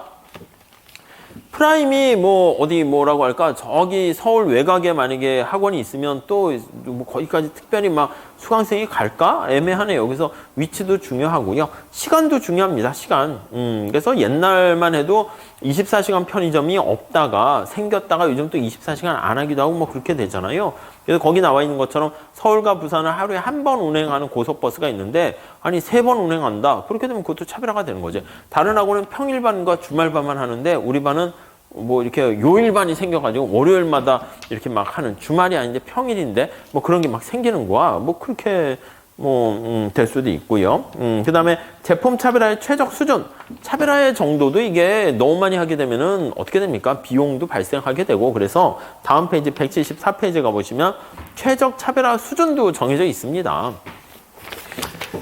프라임이 뭐 어디 뭐라고 할까 저기 서울 외곽에 만약에 학원이 있으면 또 뭐 거기까지 특별히 막 수강생이 갈까 애매하네요. 그래서 위치도 중요하고요. 시간도 중요합니다. 시간. 그래서 옛날만 해도 24시간 편의점이 없다가 생겼다가 요즘 또 24시간 안 하기도 하고 뭐 그렇게 되잖아요. 그래서 거기 나와 있는 것처럼 서울과 부산을 하루에 한 번 운행하는 고속버스가 있는데 아니 3번 운행한다. 그렇게 되면 그것도 차별화가 되는 거죠. 다른 학원은 평일반과 주말반만 하는데 우리 반은 뭐 이렇게 요일반이 생겨가지고 월요일마다 이렇게 막 하는 주말이 아닌데 평일인데 뭐 그런 게 막 생기는 거야. 뭐 그렇게 뭐 될 수도 있고요. 그 다음에 제품 차별화의 최적 수준, 차별화의 정도도 이게 너무 많이 하게 되면은 어떻게 됩니까? 비용도 발생하게 되고 그래서 다음 페이지 174페이지 가보시면 최적 차별화 수준도 정해져 있습니다.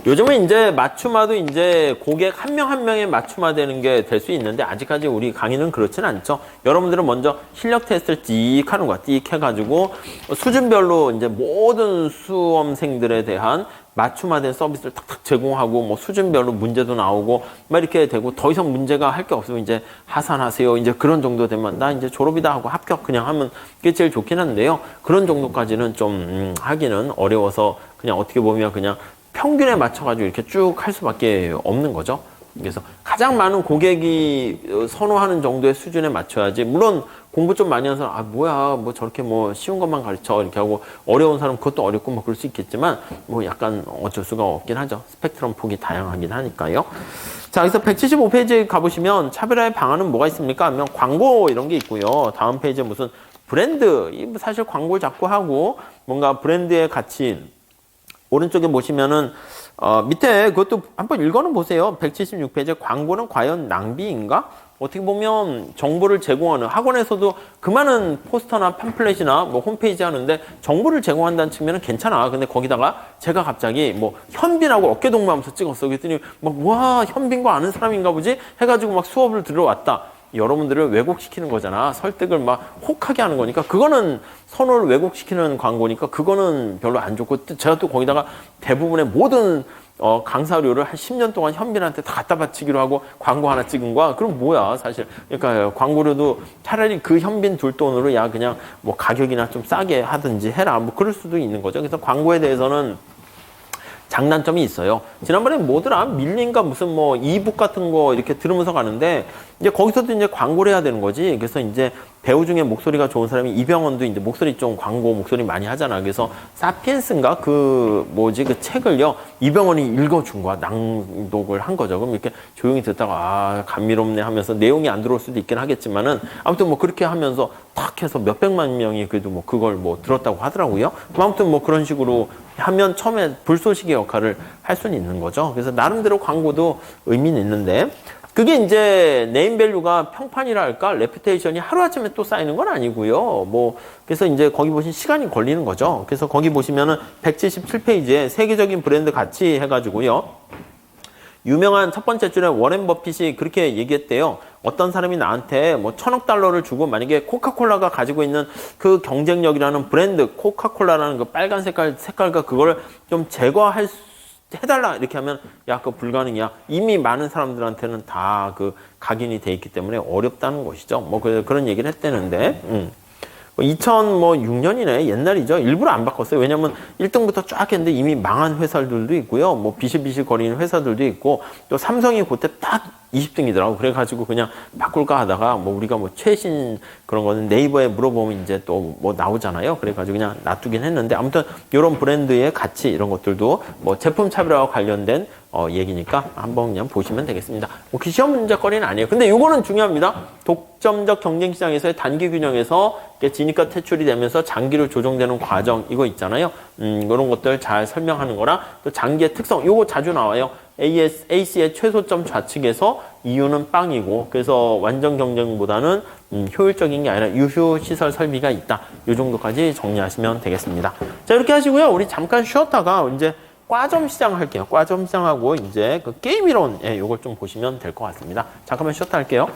요즘은 이제 맞춤화도 이제 고객 한 명 한 명에 맞춤화되는 게 될 수 있는데 아직까지 우리 강의는 그렇지는 않죠. 여러분들은 먼저 실력 테스트를 띡 하는 거야. 띡 해가지고 수준별로 이제 모든 수험생들에 대한 맞춤화된 서비스를 탁탁 제공하고 뭐 수준별로 문제도 나오고 막 이렇게 되고 더 이상 문제가 할 게 없으면 이제 하산하세요. 이제 그런 정도 되면 나 이제 졸업이다 하고 합격 그냥 하면 그게 제일 좋긴 한데요. 그런 정도까지는 좀 하기는 어려워서 그냥 어떻게 보면 그냥 평균에 맞춰가지고 이렇게 쭉 할 수밖에 없는 거죠. 그래서 가장 많은 고객이 선호하는 정도의 수준에 맞춰야지. 물론 공부 좀 많이 하는 사람, 아, 뭐야, 뭐 저렇게 뭐 쉬운 것만 가르쳐. 이렇게 하고 어려운 사람 그것도 어렵고 뭐 그럴 수 있겠지만 뭐 약간 어쩔 수가 없긴 하죠. 스펙트럼 폭이 다양하긴 하니까요. 자, 그래서 175페이지에 가보시면 차별화의 방안은 뭐가 있습니까? 하면 광고 이런 게 있고요. 다음 페이지에 무슨 브랜드, 사실 광고를 자꾸 하고 뭔가 브랜드의 가치, 오른쪽에 보시면은 밑에 그것도 한번 읽어는 보세요. 176페이지에 광고는 과연 낭비인가? 어떻게 보면 정보를 제공하는 학원에서도 그 많은 포스터나 팜플렛이나 뭐 홈페이지 하는데 정보를 제공한다는 측면은 괜찮아. 근데 거기다가 제가 갑자기 뭐 현빈하고 어깨동무하면서 찍었어. 그랬더니 막 와 현빈과 아는 사람인가 보지? 해가지고 막 수업을 들어왔다. 여러분들을 왜곡시키는 거잖아. 설득을 막 혹하게 하는 거니까 그거는 선호를 왜곡시키는 광고니까 그거는 별로 안 좋고 제가 또 거기다가 대부분의 모든 강사료를 한 10년 동안 현빈한테 다 갖다 바치기로 하고 광고 하나 찍은 거야. 그럼 뭐야 사실. 그러니까 광고료도 차라리 그 현빈 둘 돈으로 야 그냥 뭐 가격이나 좀 싸게 하든지 해라. 뭐 그럴 수도 있는 거죠. 그래서 광고에 대해서는 장단점이 있어요. 지난번에 뭐더라? 밀린가 무슨 뭐 이북 같은 거 이렇게 들으면서 가는데 이제 거기서도 이제 광고를 해야 되는 거지. 그래서 이제 배우 중에 목소리가 좋은 사람이 이병헌도 이제 목소리 좀 광고 목소리 많이 하잖아. 그래서 사피엔스인가 그 뭐지 그 책을요 이병헌이 읽어준 거야. 낭독을 한 거죠. 그럼 이렇게 조용히 듣다가 아 감미롭네 하면서 내용이 안 들어올 수도 있긴 하겠지만은 아무튼 뭐 그렇게 하면서 탁 해서 몇백만 명이 그래도 뭐 그걸 뭐 들었다고 하더라고요. 아무튼 뭐 그런 식으로 하면 처음에 불쏘시개 역할을 할 수는 있는 거죠. 그래서 나름대로 광고도 의미는 있는데 그게 이제 네임 밸류가 평판이라 할까, 레퓨테이션이 하루아침에 또 쌓이는 건 아니고요. 뭐 그래서 이제 거기 보시면 시간이 걸리는 거죠. 그래서 거기 보시면은 177페이지에 세계적인 브랜드 가치 해가지고요. 유명한 첫 번째 줄에 워렌 버핏이 그렇게 얘기했대요. 어떤 사람이 나한테 뭐 1,000억 달러를 주고 만약에 코카콜라가 가지고 있는 그 경쟁력이라는 브랜드, 코카콜라라는 그 빨간 색깔과 그걸 좀 제거할 해달라 이렇게 하면 야 그거 불가능이야. 이미 많은 사람들한테는 다 그 각인이 돼 있기 때문에 어렵다는 것이죠. 뭐 그런 얘기를 했대는데 2006년이네 옛날이죠. 일부러 안 바꿨어요. 왜냐면 1등부터 쫙 했는데 이미 망한 회사들도 있고요. 뭐 비실비실 거리는 회사들도 있고 또 삼성이 그때 딱 20등이더라고. 그래가지고 그냥 바꿀까 하다가 뭐 우리가 뭐 최신 그런 거는 네이버에 물어보면 이제 또 뭐 나오잖아요. 그래가지고 그냥 놔두긴 했는데 아무튼 이런 브랜드의 가치 이런 것들도 뭐 제품 차별화와 관련된 얘기니까 한번 그냥 보시면 되겠습니다. 뭐 시험 문제거리는 아니에요. 근데 요거는 중요합니다. 독점적 경쟁 시장에서의 단기 균형에서 진입과 퇴출이 되면서 장기로 조정되는 과정 이거 있잖아요. 이런 것들 잘 설명하는 거랑 또 장기의 특성 요거 자주 나와요. AC의 최소점 좌측에서 이유는 빵이고 그래서 완전 경쟁보다는 효율적인 게 아니라 유효 시설 설비가 있다. 이 정도까지 정리하시면 되겠습니다. 자 이렇게 하시고요. 우리 잠깐 쉬었다가 이제 과점 시장 할게요. 과점 시장하고 이제 그 게임 이론 요걸 좀 보시면 될 것 같습니다. 잠깐만 쉬었다 할게요.